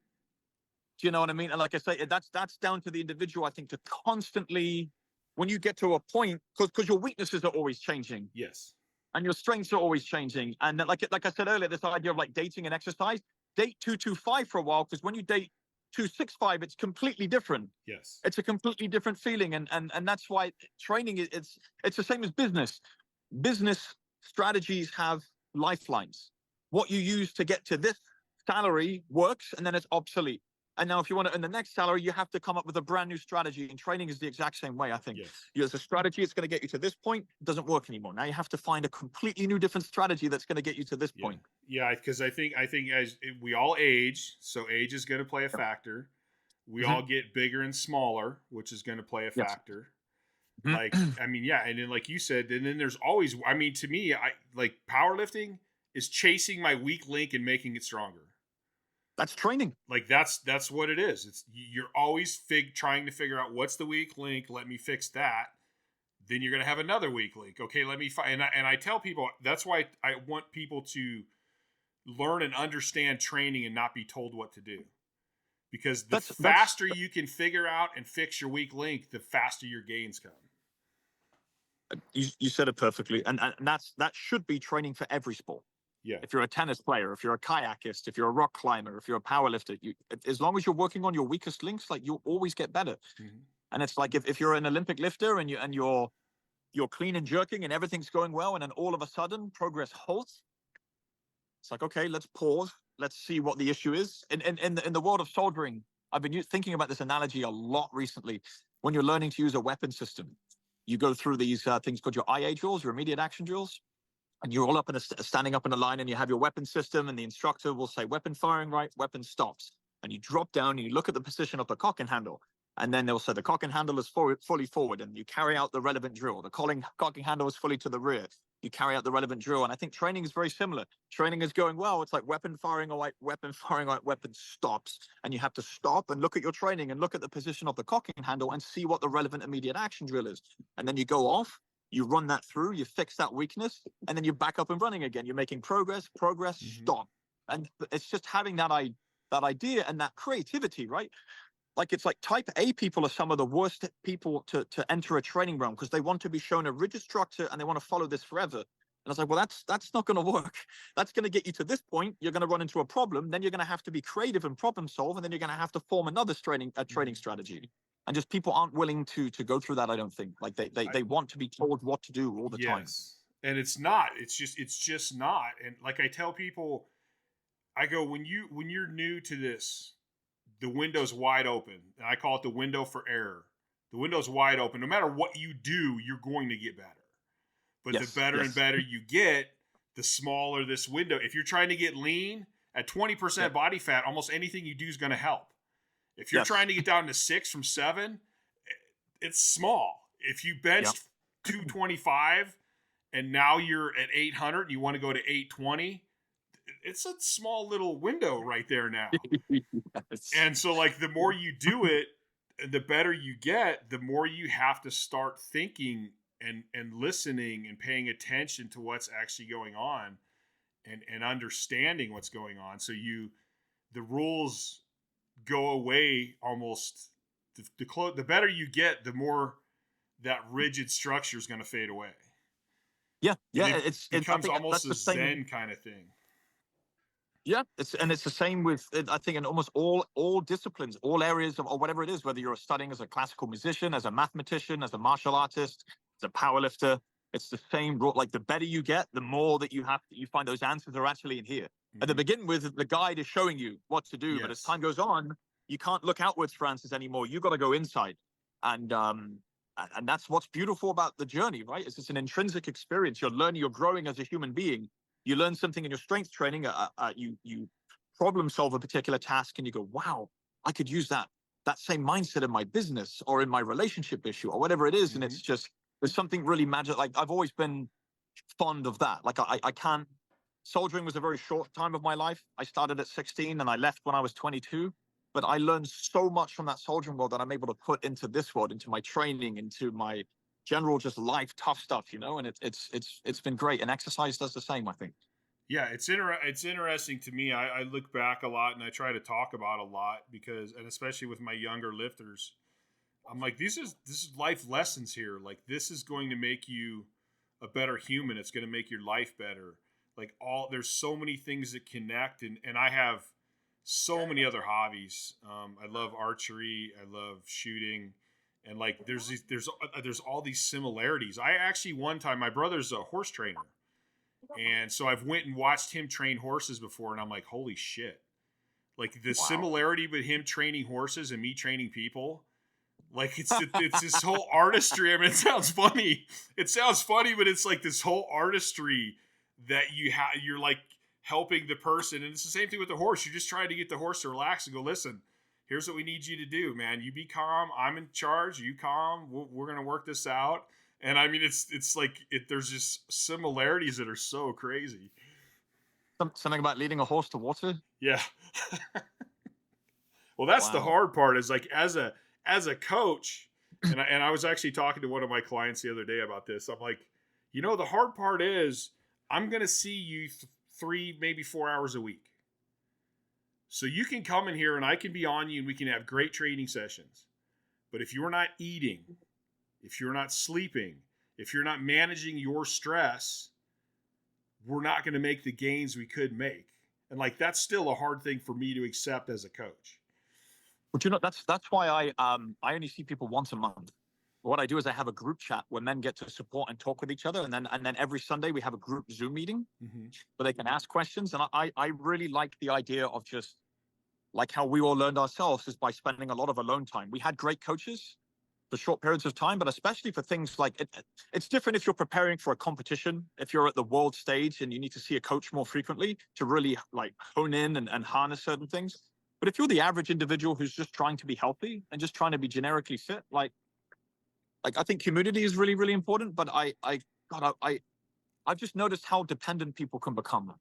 Do you know what I mean? And like I say, that's down to the individual, I think, to constantly, when you get to a point, because your weaknesses are always changing. Yes. And your strengths are always changing. And like I said earlier, this idea of like dating and exercise, date 225 for a while, because when you date 265, it's completely different. Yes. It's a completely different feeling. And that's why training it's the same as business. Business strategies have lifelines. What you use to get to this salary works, and then it's obsolete. And now if you want to earn the next salary, you have to come up with a brand new strategy. And training is the exact same way, I think. Yes. There's a strategy, it's going to get you to this point, it doesn't work anymore. Now you have to find a completely new, different strategy that's going to get you to this point. Yeah, because I think as we all age, so age is going to play a factor. We all get bigger and smaller, which is going to play a factor. Like, I mean, yeah. And then, like you said, and then there's always, I mean, to me, I like powerlifting is chasing my weak link and making it stronger. That's training. Like that's what it is. It's you're always trying to figure out what's the weak link. Let me fix that. Then you're going to have another weak link. Okay. Let me find, and I tell people, that's why I want people to learn and understand training and not be told what to do. Because the faster you can figure out and fix your weak link, the faster your gains come. You said it perfectly. And that should be training for every sport. Yeah. If you're a tennis player, if you're a kayakist, if you're a rock climber, if you're a powerlifter, as long as you're working on your weakest links, like you'll always get better. Mm-hmm. And it's like if you're an Olympic lifter and you're clean and jerking and everything's going well, and then all of a sudden progress halts, It's like, okay, let's pause. Let's see what the issue is. In the world of soldering, I've been thinking about this analogy a lot recently. When you're learning to use a weapon system, you go through these things called your IA drills, your immediate action drills, and you're all up in standing up in a line, and you have your weapon system, and the instructor will say weapon firing right, weapon stops, and you drop down and you look at the position of the cock and handle, and then they'll say the cock and handle is fully forward, and you carry out the relevant drill. The cock and handle is fully to the rear. You carry out the relevant drill, and I think training is very similar. Training is going well. It's like weapon firing right, weapon firing right, weapon stops, and you have to stop and look at your training and look at the position of the cock and handle and see what the relevant immediate action drill is, and then you go off. You run that through, you fix that weakness, and then you're back up and running again. You're making progress, stop. And it's just having that idea and that creativity, right? Like, it's like type A people are some of the worst people to enter a training realm, because they want to be shown a rigid structure and they want to follow this forever. And I was like, well, that's not going to work. That's going to get you to this point. You're going to run into a problem. Then you're going to have to be creative and problem solve. And then you're going to have to form another training strategy. And just people aren't willing to go through that, I don't think. Like they want to be told what to do all the time. Yes. And it's not. It's just not. And like I tell people, I go, when you're new to this, the window's wide open. And I call it the window for error. The window's wide open. No matter what you do, you're going to get better. But the better and better you get, the smaller this window. If you're trying to get lean at 20% body fat, almost anything you do is going to help. If you're trying to get down to 6 from 7, it's small. If you benched 225 and now you're at 800 and you want to go to 820, it's a small little window right there now. Yes. And so, like, the more you do it, the better you get, the more you have to start thinking and listening and paying attention to what's actually going on and understanding what's going on. So the rules go away almost. The better you get, the more that rigid structure is going to fade away. Yeah, it becomes almost a Zen kind of thing. Yeah, it's the same with, I think, in almost all disciplines, all areas of, or whatever it is, whether you're studying as a classical musician, as a mathematician, as a martial artist, as a powerlifter. It's the same rule. Like, the better you get, the more that you find those answers are actually in here. At the beginning, with the guide is showing you what to do, but as time goes on, you can't look outwards for answers anymore. You got to go inside, and that's what's beautiful about the journey, right? It's an intrinsic experience. You're learning, you're growing as a human being. You learn something in your strength training. You problem solve a particular task, and you go, wow, I could use that same mindset in my business or in my relationship issue or whatever it is. And it's just, there's something really magic. Like, I've always been fond of that. Like, I can't. Soldiering was a very short time of my life. I started at 16 and I left when I was 22. But I learned so much from that soldiering world that I'm able to put into this world, into my training, into my general just life, tough stuff, and it's been great. And exercise does the same, I think. Yeah, it's interesting to me. I look back a lot and I try to talk about a lot because, and especially with my younger lifters, I'm like, this is life lessons here. Like, this is going to make you a better human. It's going to make your life better. Like, there's so many things that connect, and I have so many other hobbies. I love archery. I love shooting. And like, there's all these similarities. I actually, one time, my brother's a horse trainer. And so I've went and watched him train horses before. And I'm like, holy shit. Like, the similarity with him training horses and me training people. Like, it's this whole artistry. I mean, it sounds funny. But it's like this whole artistry that you're like helping the person. And it's the same thing with the horse. You're just trying to get the horse to relax and go, listen, here's what we need you to do, man. You be calm. I'm in charge. You calm. We're going to work this out. And I mean, it's like, there's just similarities that are so crazy. Something about leading a horse to water? Yeah. Well, that's the hard part, is like, as a coach, and I was actually talking to one of my clients the other day about this. I'm like, the hard part is I'm going to see you 3, maybe 4 hours a week. So you can come in here and I can be on you and we can have great training sessions. But if you're not eating, if you're not sleeping, if you're not managing your stress, we're not going to make the gains we could make. And like, that's still a hard thing for me to accept as a coach. But that's why I only see people once a month. what I do is I have a group chat where men get to support and talk with each other. And then every Sunday we have a group Zoom meeting where they can ask questions. And I really like the idea of just like how we all learned ourselves is by spending a lot of alone time. We had great coaches for short periods of time, but especially for things like it's different if you're preparing for a competition, if you're at the world stage and you need to see a coach more frequently to really like hone in and harness certain things. But if you're the average individual who's just trying to be healthy and just trying to be generically fit, like I think community is really, really important. But I've just noticed how dependent people can become.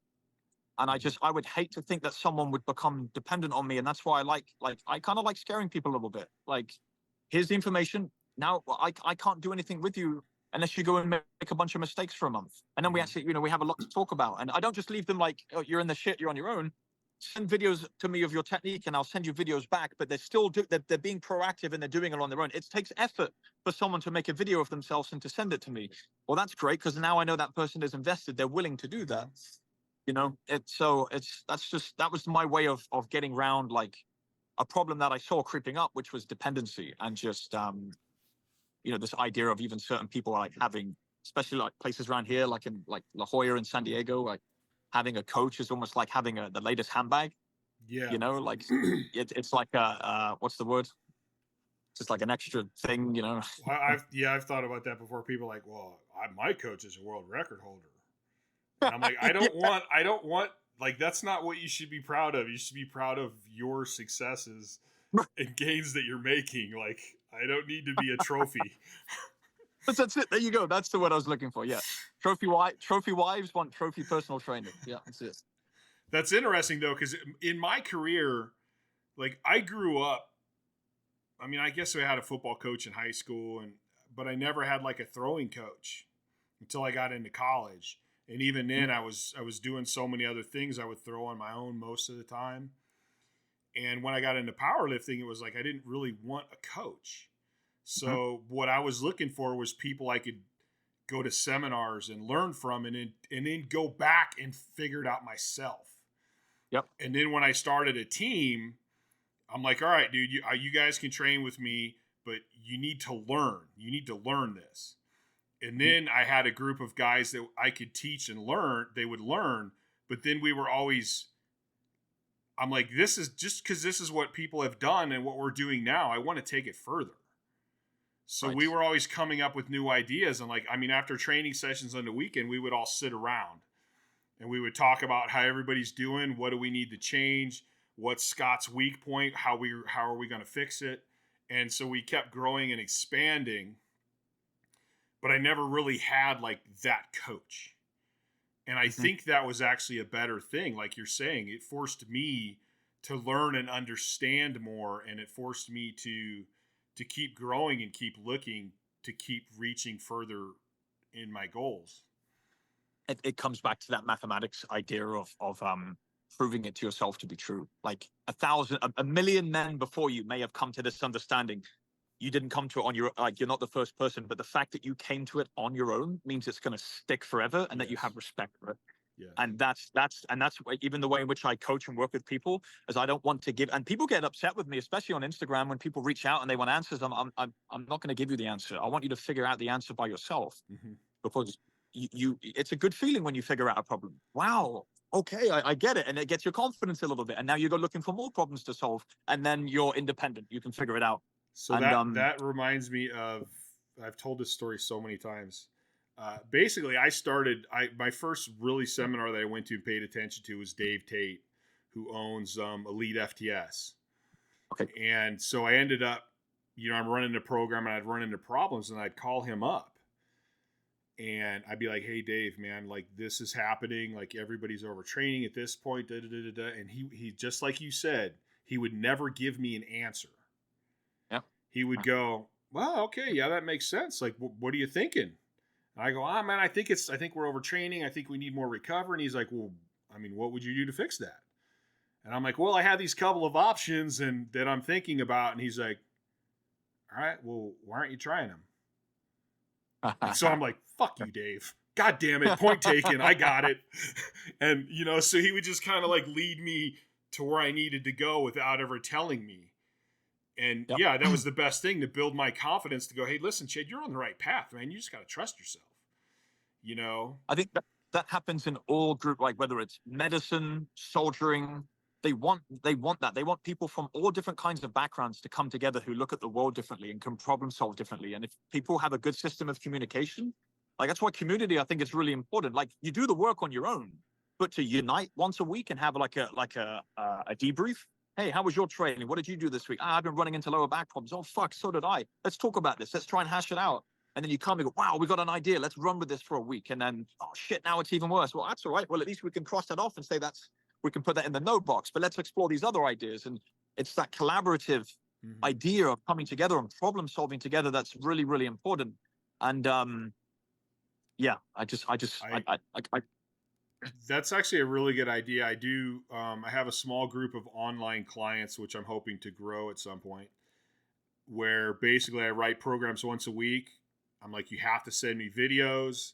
And I would hate to think that someone would become dependent on me. And that's why I kind of like scaring people a little bit. Like, here's the information. Now I can't do anything with you unless you go and make a bunch of mistakes for a month. And then we actually, we have a lot to talk about. And I don't just leave them like, oh, you're in the shit, you're on your own. Send videos to me of your technique and I'll send you videos back, but they're being proactive and they're doing it on their own. It takes effort for someone to make a video of themselves and to send it to me. Well, that's great because now I know that person is invested. They're willing to do that. That was my way of getting around like a problem that I saw creeping up, which was dependency and just, this idea of even certain people like having, especially like places around here, like in like La Jolla and San Diego, like having a coach is almost like having the latest handbag. Yeah. Like it's like what's the word? It's just like an extra thing, Well, I've thought about that before. People are like, well, my coach is a world record holder. And I'm like, I don't want, like, that's not what you should be proud of. You should be proud of your successes and gains that you're making. Like, I don't need to be a trophy. That's it. There you go. That's the word I was looking for. Yeah. Trophy wives want trophy personal trainer. Yeah, that's it. That's interesting though, because in my career, like I grew up, I mean, I guess I had a football coach in high school but I never had like a throwing coach until I got into college. And even then I was doing so many other things. I would throw on my own most of the time. And when I got into powerlifting, it was like I didn't really want a coach. So what I was looking for was people I could go to seminars and learn from and then go back and figure it out myself. Yep. And then when I started a team, I'm like, all right, dude, you guys can train with me, but you need to learn. You need to learn this. And then I had a group of guys that I could teach and learn. They would learn, but then we were always, I'm like, this is just because this is what people have done and what we're doing now. I want to take it further. So we were always coming up with new ideas. And like, I mean, after training sessions on the weekend, we would all sit around and we would talk about how everybody's doing. What do we need to change? What's Scott's weak point? How are we going to fix it? And so we kept growing and expanding, but I never really had like that coach. And I think that was actually a better thing. Like you're saying, it forced me to learn and understand more. And it forced me to keep growing and keep looking to keep reaching further in my goals. It comes back to that mathematics idea of proving it to yourself to be true. Like a million men before you may have come to this understanding. You didn't come to it on your, like, you're not the first person, but the fact that you came to it on your own means it's going to stick forever and that you have respect for it. Yeah. And that's even the way in which I coach and work with people, is I don't want to give, and people get upset with me, especially on Instagram, when people reach out and they want answers. I'm not going to give you the answer. I want you to figure out the answer by yourself, because it's a good feeling when you figure out a problem. Wow. Okay, I get it. And it gets your confidence a little bit. And now you go looking for more problems to solve. And then you're independent. You can figure it out. So that reminds me of, I've told this story so many times. Basically, my first really seminar that I went to and paid attention to was Dave Tate, who owns Elite FTS. Okay. And so I ended up, I'm running a program and I'd run into problems and I'd call him up. And I'd be like, hey, Dave, man, like this is happening. Like everybody's overtraining at this point. And he, just like you said, he would never give me an answer. Yeah. He would go, well, okay, yeah, that makes sense. Like, what are you thinking? And I go, man, I think we're overtraining. I think we need more recovery. And he's like, well, I mean, what would you do to fix that? And I'm like, well, I have these couple of options and that I'm thinking about. And he's like, all right, well, why aren't you trying them? And so I'm like, fuck you, Dave. God damn it. Point taken. I got it. And, so he would just kind of like lead me to where I needed to go without ever telling me. And Yep. yeah, that was the best thing to build my confidence to go, hey, listen, Chad, you're on the right path, man. You just got to trust yourself, you know? I think that happens in all group, like whether it's medicine, soldiering. They want that. They want people from all different kinds of backgrounds to come together who look at the world differently and can problem solve differently. And if people have a good system of communication, like that's why community, I think, is really important. Like you do the work on your own, but to unite once a week and have a debrief. Hey, how was your training? What did you do this week? I've been running into lower back problems. Oh fuck, so did I. Let's talk about this. Let's try and hash it out. And then you come and go, wow, we got an idea. Let's run with this for a week. And then, oh shit, now it's even worse. Well, that's all right. Well, at least we can cross that off and say we can put that in the note box. But let's explore these other ideas. And it's that collaborative idea of coming together and problem solving together that's really, really important. And yeah, that's actually a really good idea. I have a small group of online clients, which I'm hoping to grow at some point, where basically I write programs once a week. I'm like, you have to send me videos.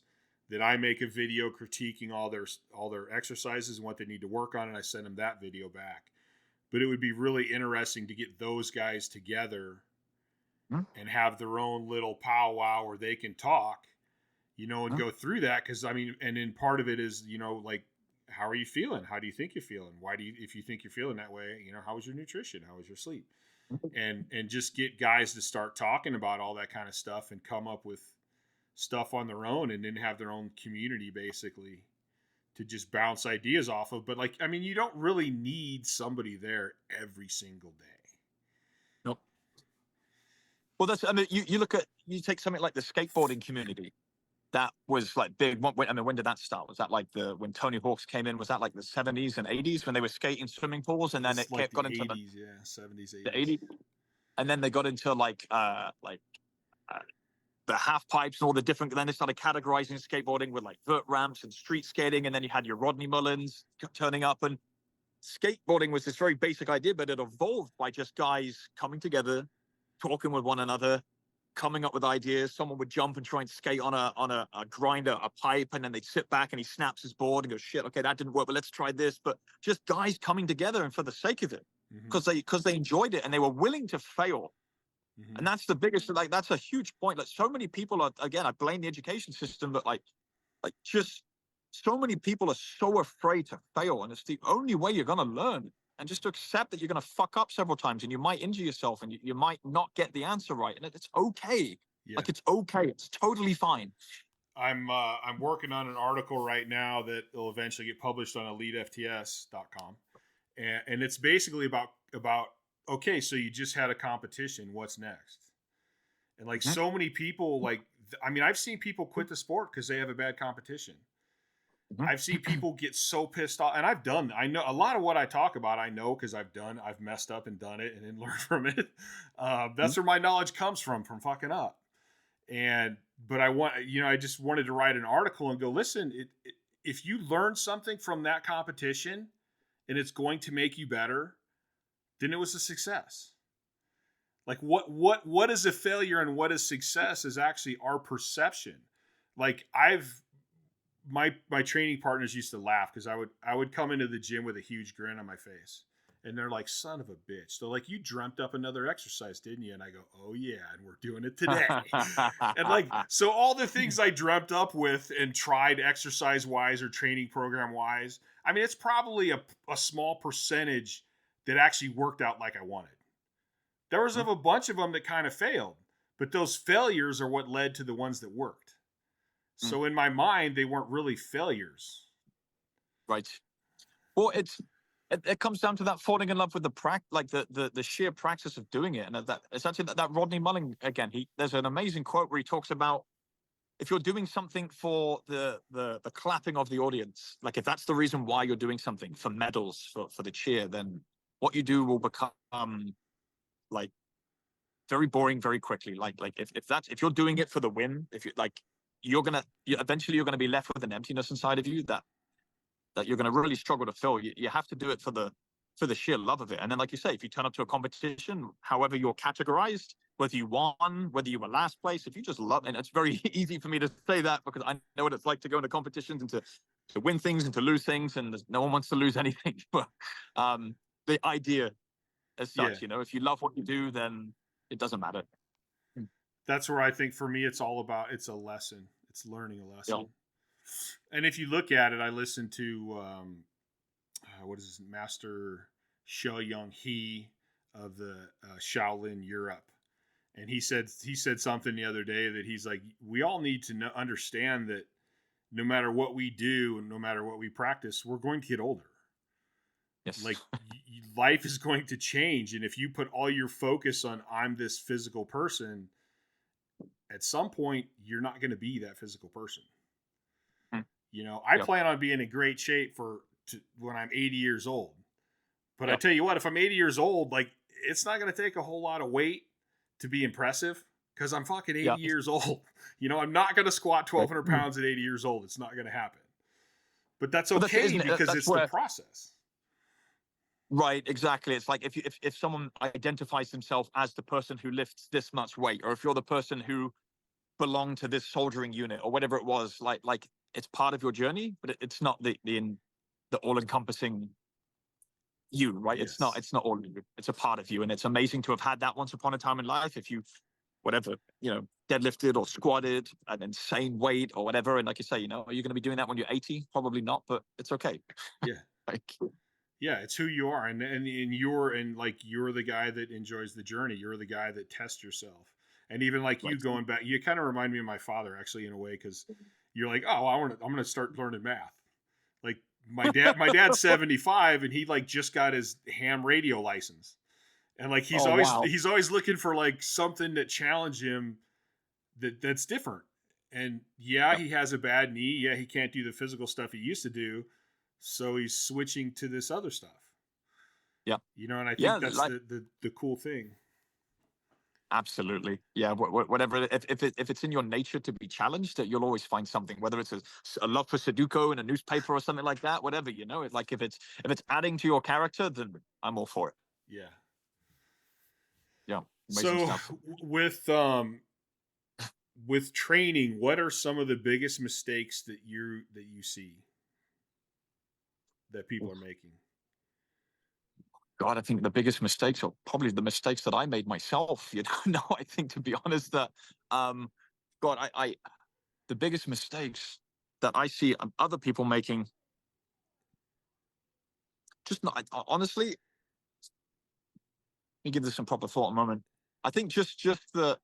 Then I make a video critiquing all their exercises and what they need to work on, and I send them that video back. But it would be really interesting to get those guys together and have their own little powwow where they can talk, and go through that. Because I mean, and then part of it is, like, how are you feeling? How do you think you're feeling? If you think you're feeling that way, how was your nutrition? How was your sleep? And just get guys to start talking about all that kind of stuff and come up with stuff on their own, and then have their own community basically to just bounce ideas off of. But like, I mean, you don't really need somebody there every single day. Nope. Well, you take something like the skateboarding community. That was like big. When did that start? Was that like when Tony Hawk's came in? Was that like the 70s and 80s when they were skating swimming pools, and then it like got into 80s, 70s, 80s. The 80s, and then they got into the half pipes and all the different. Then they started categorizing skateboarding with like vert ramps and street skating, and then you had your Rodney Mullins turning up. And skateboarding was this very basic idea, but it evolved by just guys coming together, talking with one another, coming up with ideas. Someone would jump and try and skate on a grinder, a pipe, and then they'd sit back and he snaps his board and goes, shit, okay, that didn't work, but let's try this. But just guys coming together and for the sake of it, because they enjoyed it and they were willing to fail. And that's the biggest, like, that's a huge point. Like, so many people are, again, I blame the education system, but like just so many people are so afraid to fail, and it's the only way you're going to learn. And just to accept that you're going to fuck up several times and you might injure yourself and you might not get the answer right. And it's okay. Yeah. Like, it's okay. It's totally fine. I'm working on an article right now that will eventually get published on elitefts.com. And it's basically about, okay, so you just had a competition. What's next? And like so many people, like, I mean, I've seen people quit the sport because they have a bad competition. I've seen people get so pissed off, and I know a lot of what I talk about. I know because I've messed up and done it and then learned from it. That's where my knowledge comes from fucking up. But I just wanted to write an article and go, listen, if you learn something from that competition and it's going to make you better, then it was a success. Like what is a failure and what is success is actually our perception. Like my training partners used to laugh because I would come into the gym with a huge grin on my face, and they're like, son of a bitch. They're like, you dreamt up another exercise, didn't you? And I go, oh yeah, and we're doing it today. And like, so all the things I dreamt up with and tried exercise wise or training program wise, I mean, it's probably a small percentage that actually worked out like I wanted. There was a bunch of them that kind of failed, but those failures are what led to the ones that worked. So in my mind, they weren't really failures. Right. Well, it comes down to that falling in love with the sheer practice of doing it. And that essentially that Rodney Mullen, again, there's an amazing quote where he talks about, if you're doing something for the clapping of the audience, like if that's the reason why you're doing something, for medals, for the cheer, then what you do will become like very boring very quickly. Like if you're doing it for the win, if you like, eventually you're going to be left with an emptiness inside of you that you're going to really struggle to fill. You have to do it for the sheer love of it. And then, like you say, if you turn up to a competition, however you're categorized, whether you won, whether you were last place, if you just love, and it's very easy for me to say that because I know what it's like to go into competitions and to win things and to lose things, and no one wants to lose anything. But the idea as Yeah. such. If you love what you do, then it doesn't matter. That's where I think for me, it's all about, it's a lesson. It's learning a lesson. Yeah. And if you look at it, I listened to, what is his Master Xia Young He of the Shaolin Europe. And he said something the other day that he's like, we all need to understand that no matter what we do and no matter what we practice, we're going to get older. Yes. Like life is going to change. And if you put all your focus on, I'm this physical person, at some point you're not going to be that physical person. I plan on being in great shape when I'm 80 years old. But I tell you what, if I'm 80 years old, like it's not going to take a whole lot of weight to be impressive because I'm fucking 80 years old. I'm not going to squat 1,200 pounds at 80 years old. It's not going to happen. But that's okay because it's the process. Right, exactly. It's like if someone identifies themselves as the person who lifts this much weight, or if you're the person who belonged to this soldiering unit or whatever it was, like it's part of your journey, but it's not the all-encompassing you, right? Yes. It's not all of you. It's a part of you, and it's amazing to have had that once upon a time in life. If you whatever, deadlifted or squatted an insane weight or whatever, and like you say, are you going to be doing that when you're 80? Probably not, but it's okay. Yeah. Yeah, it's who you are, and you're the guy that enjoys the journey. You're the guy that tests yourself, and even like you going back, you kind of remind me of my father actually in a way, because you're like, oh, I'm gonna start learning math. Like my dad's 75, and he like just got his ham radio license, and like he's always looking for like something that challenge him that's different. And he has a bad knee. Yeah, he can't do the physical stuff he used to do. So he's switching to this other stuff. Yeah. And I think that's the cool thing. Absolutely. Yeah. Whatever. If it's in your nature to be challenged, you'll always find something, whether it's a love for Sudoku in a newspaper or something like that, whatever, it's like, if it's adding to your character, then I'm all for it. Yeah. Yeah. So stuff. with training, what are some of the biggest mistakes that you see that people are making? God, I think the biggest mistakes are probably the mistakes that I made myself. No, I think, to be honest, that God, the biggest mistakes that I see other people making, just not honestly. Let me give this some proper thought a moment. I think just the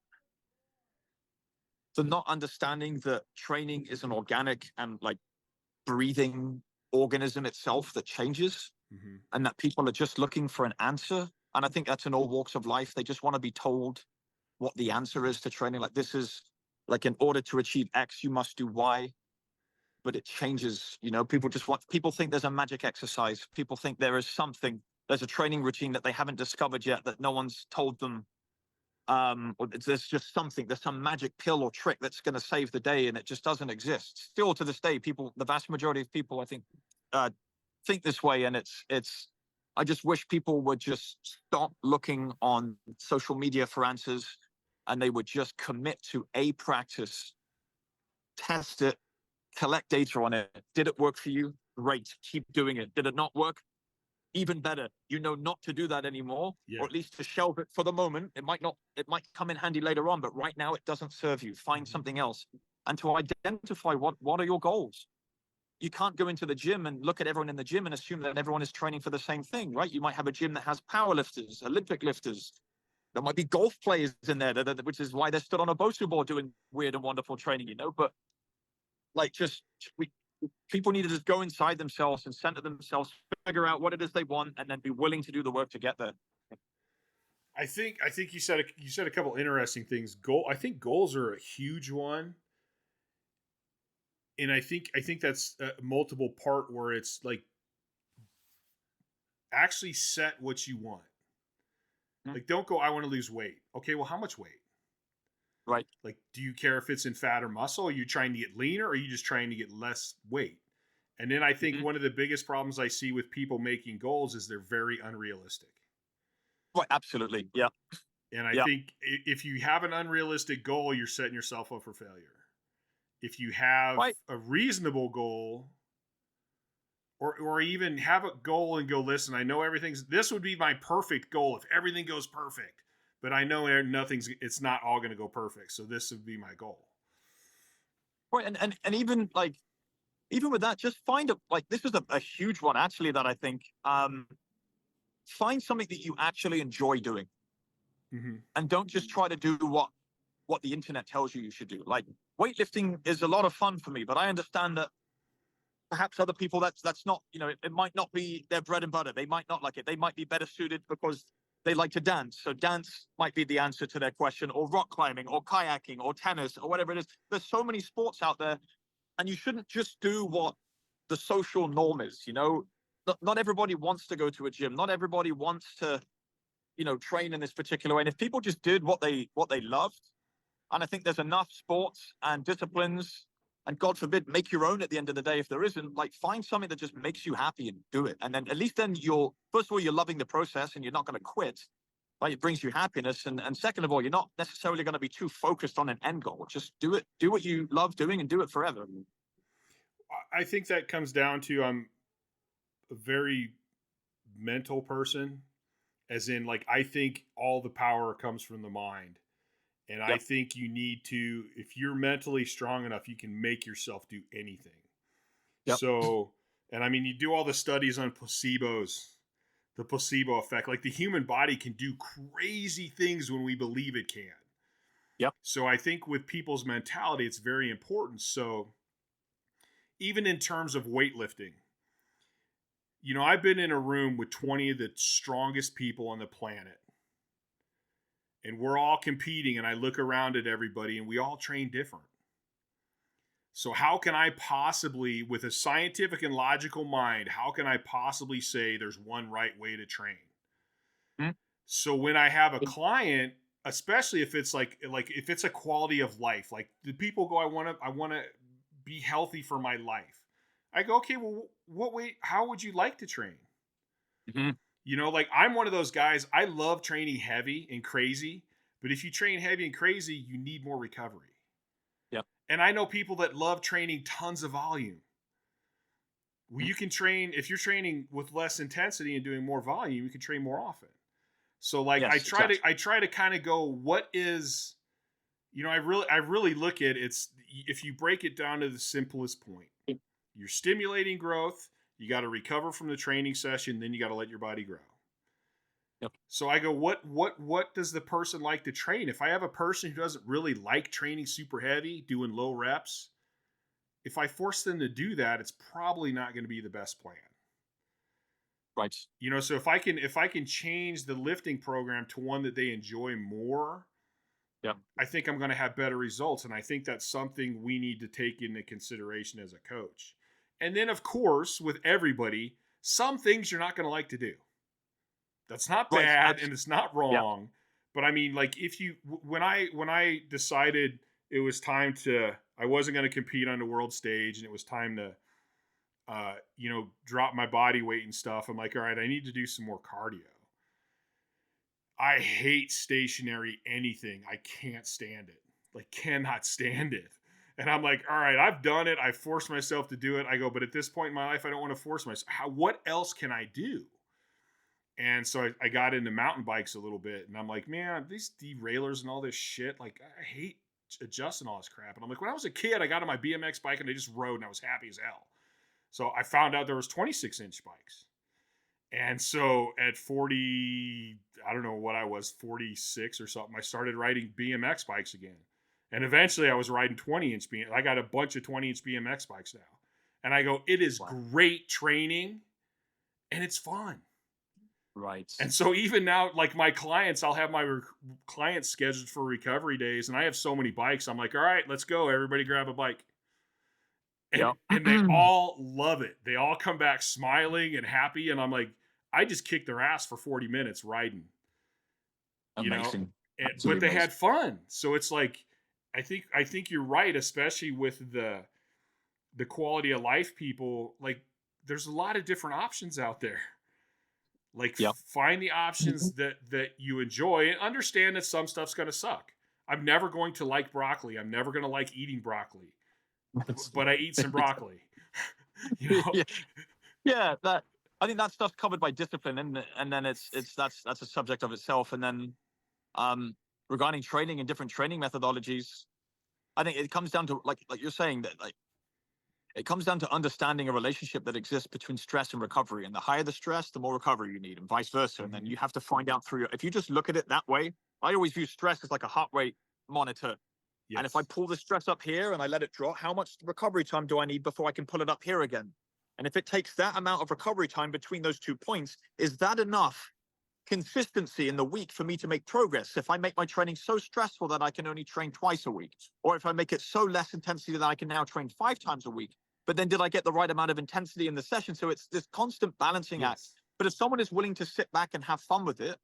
not understanding that training is an organic and like breathing organism itself that changes, and that people are just looking for an answer. And I think that's in all walks of life. They just want to be told what the answer is to training. Like, this is like, in order to achieve X, you must do Y. But it changes. People think there's a magic exercise. People think there's a training routine that they haven't discovered yet, that no one's told them. Or there's just there's some magic pill or trick that's going to save the day, and it just doesn't exist. Still to this day, the vast majority of people, I think, think this way, and I just wish people would just stop looking on social media for answers, and they would just commit to a practice, test it, collect data on it. Did it work for you? Great, keep doing it. Did it not work? Even better, not to do that anymore, or at least to shelve it for the moment. It might come in handy later on, but right now it doesn't serve you. Find something else. And to identify what are your goals. You can't go into the gym and look at everyone in the gym and assume that everyone is training for the same thing, right? You might have a gym that has power lifters, Olympic lifters. There might be golf players in there, which is why they're stood on a Bosu board doing weird and wonderful training, But like, people need to just go inside themselves and center themselves, figure out what it is they want, and then be willing to do the work to get there. I think you said a couple interesting things. I think goals are a huge one, and I think that's a multiple part where it's like, actually set what you want. Like, don't go, I want to lose weight. Okay, well, how much weight? Right. Like, do you care if it's in fat or muscle? Are you trying to get leaner, or are you just trying to get less weight? And then I think one of the biggest problems I see with people making goals is they're very unrealistic. Right, absolutely. Yeah. And I think if you have an unrealistic goal, you're setting yourself up for failure. If you have a reasonable goal, or even have a goal and go, listen, I know this would be my perfect goal if everything goes perfect, but I know it's not all going to go perfect. So this would be my goal. Right. And even like, even with that, just find this is a huge one actually that I think, find something that you actually enjoy doing, and don't just try to do what the internet tells you should do. Like, weightlifting is a lot of fun for me, but I understand that perhaps other people, that's not, it might not be their bread and butter. They might not like it. They might be better suited because they like to dance. So dance might be the answer to their question, or rock climbing, or kayaking, or tennis, or whatever it is. There's so many sports out there, and you shouldn't just do what the social norm is. Not everybody wants to go to a gym. Not everybody wants to, train in this particular way. And if people just did what they loved, and I think there's enough sports and disciplines, and God forbid, make your own at the end of the day. If there isn't, like, find something that just makes you happy and do it. And then at least then first of all, you're loving the process and you're not going to quit. Right? It brings you happiness. And second of all, you're not necessarily going to be too focused on an end goal. Just do it. Do what you love doing and do it forever. I think that comes down to I'm a very mental person, as in, like, I think all the power comes from the mind. And I think you need to, if you're mentally strong enough, you can make yourself do anything. Yep. So, and I mean, you do all the studies on placebos, the placebo effect. Like, the human body can do crazy things when we believe it can. Yep. So I think with people's mentality, it's very important. So even in terms of weightlifting, I've been in a room with 20 of the strongest people on the planet. And we're all competing, and I look around at everybody, and we all train different. So how can I possibly, with a scientific and logical mind, how can I possibly say there's one right way to train? Mm-hmm. So when I have a client, especially if it's like if it's a quality of life, like the people go, I want to be healthy for my life. I go, okay, well, how would you like to train? Mm-hmm. Like, I'm one of those guys, I love training heavy and crazy, but if you train heavy and crazy, you need more recovery. Yep. And I know people that love training tons of volume. Well, you can train, if you're training with less intensity and doing more volume, you can train more often. So, like, yes, I try to kind of go, what is, I really look at it's, if you break it down to the simplest point, you're stimulating growth. You got to recover from the training session, then you got to let your body grow. Yep. So I go, what does the person like to train? If I have a person who doesn't really like training super heavy, doing low reps, if I force them to do that, it's probably not going to be the best plan. Right. So if I can change the lifting program to one that they enjoy more, I think I'm going to have better results. And I think that's something we need to take into consideration as a coach. And then, of course, with everybody, some things you're not going to like to do. That's not bad, and it's not wrong. Yeah. But I mean, like, when I decided it was time I wasn't going to compete on the world stage, and it was time to, drop my body weight and stuff. I'm like, all right, I need to do some more cardio. I hate stationary anything. I can't stand it. Like, cannot stand it. And I'm like, all right, I've done it. I forced myself to do it. I go, but at this point in my life, I don't want to force myself. What else can I do? And so I got into mountain bikes a little bit. And I'm like, man, these derailleurs and all this shit, like, I hate adjusting all this crap. And I'm like, when I was a kid, I got on my BMX bike and I just rode and I was happy as hell. So I found out there was 26-inch bikes. And so at 40, I don't know what I was, 46 or something, I started riding BMX bikes again. And eventually I was riding 20-inch BMX. I got a bunch of 20-inch BMX bikes now. And I go, it is great training and it's fun. Right. And so even now, like, my clients, I'll have my clients scheduled for recovery days, and I have so many bikes. I'm like, all right, let's go. Everybody grab a bike. And they all love it. They all come back smiling and happy. And I'm like, I just kicked their ass for 40 minutes riding. Amazing. But they had fun. So it's like, I think you're right, especially with the quality of life people. Like, there's a lot of different options out there. Like, find the options that you enjoy, and understand that some stuff's going to suck. I'm never going to like broccoli. I'm never going to like eating broccoli. But I eat some broccoli. Yeah, I think that stuff's covered by discipline, and then that's a subject of itself. And then um, regarding training and different training methodologies, I think it comes down to like you're saying that like it comes down to understanding a relationship that exists between stress and recovery. And the higher the stress, the more recovery you need, and vice versa. And then you have to find out if you just look at it that way. I always view stress as like a heart rate monitor. Yes. And if I pull the stress up here and I let it drop, how much recovery time do I need before I can pull it up here again? And if it takes that amount of recovery time between those 2 points, is that enough consistency in the week for me to make progress? If I make my training so stressful that I can only train twice a week, or if I make it so less intensity that I can now train 5 times a week, but then did I get the right amount of intensity in the session? So it's this constant balancing act. But if someone is willing to sit back and have fun with it,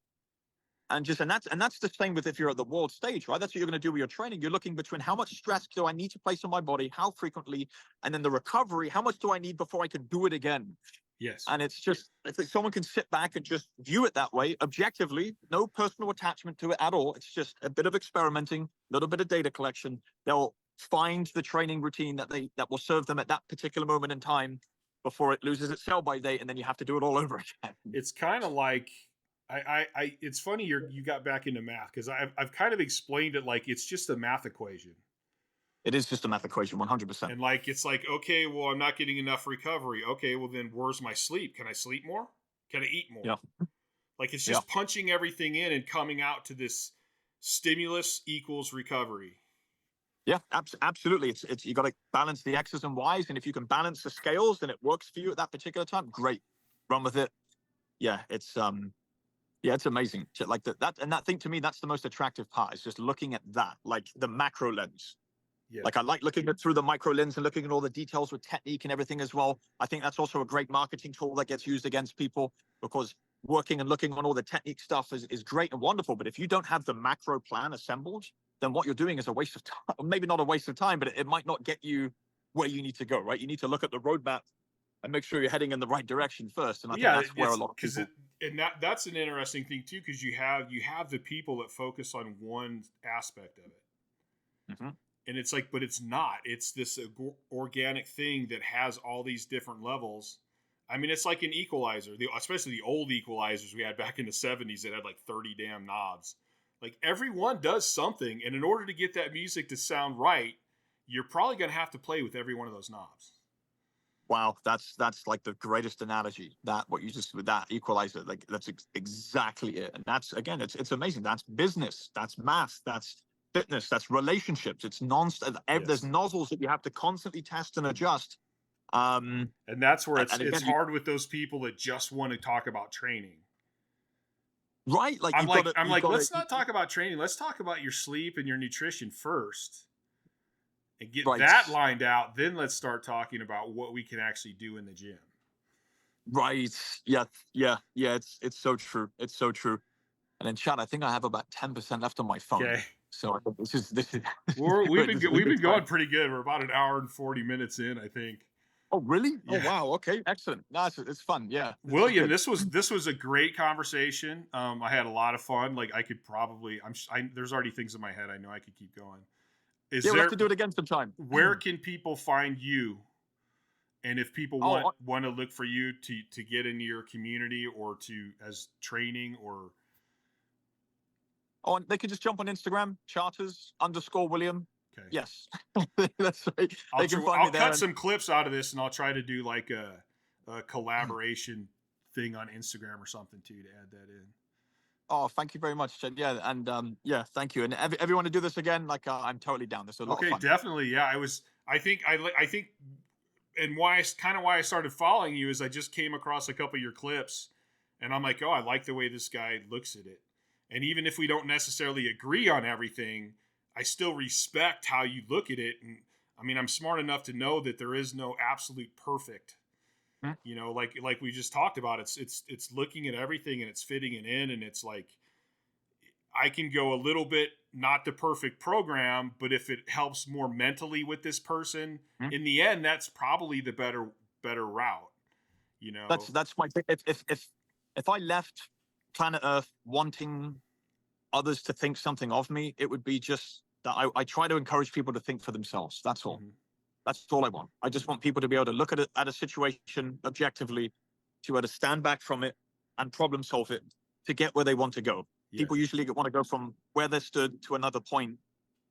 and that's the same with if you're at the world stage, right? That's what you're going to do with your training. You're looking between how much stress do I need to place on my body, how frequently, and then the recovery, how much do I need before I can do it again? Yes. And it's like someone can sit back and just view it that way, objectively, no personal attachment to it at all. It's just a bit of experimenting, a little bit of data collection. They'll find the training routine that will serve them at that particular moment in time before it loses its sell-by date, and then you have to do it all over again. It's kind of like it's funny you got back into math, because I've kind of explained it like it's just a math equation. It is just a math equation, 100%. And like it's like, okay, well, I'm not getting enough recovery. Okay, well then where's my sleep? Can I sleep more? Can I eat more? Yeah. Like it's just punching everything in and coming out to this stimulus equals recovery. Yeah, absolutely. It's you got to balance the X's and Y's, and if you can balance the scales, then it works for you at that particular time. Great, run with it. Yeah, it's amazing. Like that thing to me, that's the most attractive part. Is just looking at that, like the macro lens. Yeah. Like I like looking at through the micro lens and looking at all the details with technique and everything as well. I think that's also a great marketing tool that gets used against people, because working and looking on all the technique stuff is great and wonderful. But if you don't have the macro plan assembled, then what you're doing is a waste of time. Maybe not a waste of time, but it might not get you where you need to go, right? You need to look at the roadmap and make sure you're heading in the right direction first. And I think that's where a lot of people... that's an interesting thing too, because you have the people that focus on one aspect of it. Mm-hmm. And it's like, but it's not. It's this organic thing that has all these different levels. I mean, it's like an equalizer, especially the old equalizers we had back in the 70s that had like 30 damn knobs. Like everyone does something. And in order to get that music to sound right, you're probably going to have to play with every one of those knobs. Wow, that's like the greatest analogy. That what you just with that equalizer, like that's exactly it. And that's, again, it's amazing. That's business, that's math, that's fitness, that's relationships. It's non-stop. Yes. There's nozzles that you have to constantly test and adjust. And that's where it's hard with those people that just want to talk about training. Right? Like I'm like, let's not talk about training. Let's talk about your sleep and your nutrition first, and get that lined out. Then let's start talking about what we can actually do in the gym. Right? Yeah. It's so true. It's so true. And then, Chad, I think I have about 10% left on my phone. Okay. So this is we've been going pretty good. We're about an hour and 40 minutes in, I think. Oh, really? Yeah. Oh, wow. Okay, excellent. No, it's fun. Yeah. William, this was a great conversation. I had a lot of fun. Like I could probably, there's already things in my head. I know I could keep going. We'll have to do it again sometime. Where can people find you? And if people want to look for you to get into your community or as training or... Oh, and they can just jump on Instagram, charters_William. Okay. Yes. That's right. I'll cut some clips out of this, and I'll try to do like a collaboration thing on Instagram or something too, to add that in. Oh, thank you very much, Chad. Yeah, and thank you. And everyone to do this again, like I'm totally down. This is a lot of fun. Okay, definitely. Yeah, I think, and why I started following you is I just came across a couple of your clips, and I'm like, oh, I like the way this guy looks at it. And even if we don't necessarily agree on everything, I still respect how you look at it. And I mean, I'm smart enough to know that there is no absolute perfect, you know, like we just talked about, it's looking at everything and it's fitting it in. And it's like, I can go a little bit, not the perfect program, but if it helps more mentally with this person, in the end, that's probably the better route. You know, that's my thing. If I left planet Earth wanting others to think something of me, it would be just that I try to encourage people to think for themselves. That's all. That's all I want. I just want people to be able to look at a situation objectively, to be able to stand back from it and problem solve it to get where they want to go. Yeah. People usually want to go from where they stood to another point,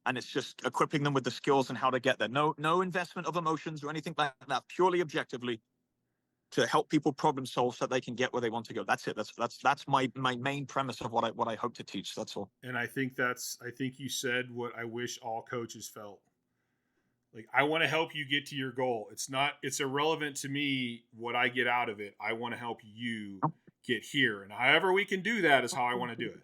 and it's just equipping them with the skills and how to get there. No investment of emotions or anything like that. Purely objectively, to help people problem solve so that they can get where they want to go. That's it. That's my main premise of what I hope to teach. That's all. And I think you said what I wish all coaches felt. Like, I want to help you get to your goal. It's irrelevant to me what I get out of it. I want to help you get here. And however we can do that is how I want to do it.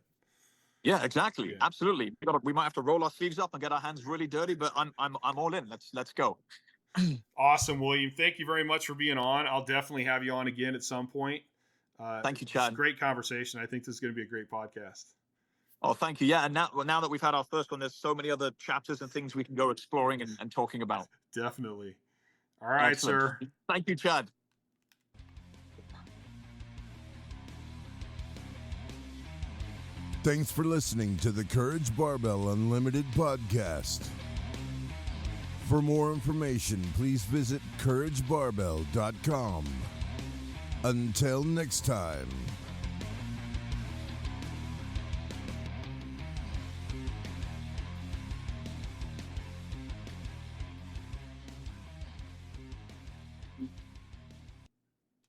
Yeah, exactly. Yeah. Absolutely. We might have to roll our sleeves up and get our hands really dirty, but I'm all in. Let's go. Awesome, William. Thank you very much for being on. I'll definitely have you on again at some point. Thank you, Chad. Great conversation. I think this is going to be a great podcast. Oh, thank you. Yeah, and now that we've had our first one, there's so many other chapters and things we can go exploring and talking about. Definitely. All right, Excellent. Sir. Thank you, Chad. Thanks for listening to the Courage Barbell Unlimited podcast. For more information, please visit CourageBarbell.com. Until next time.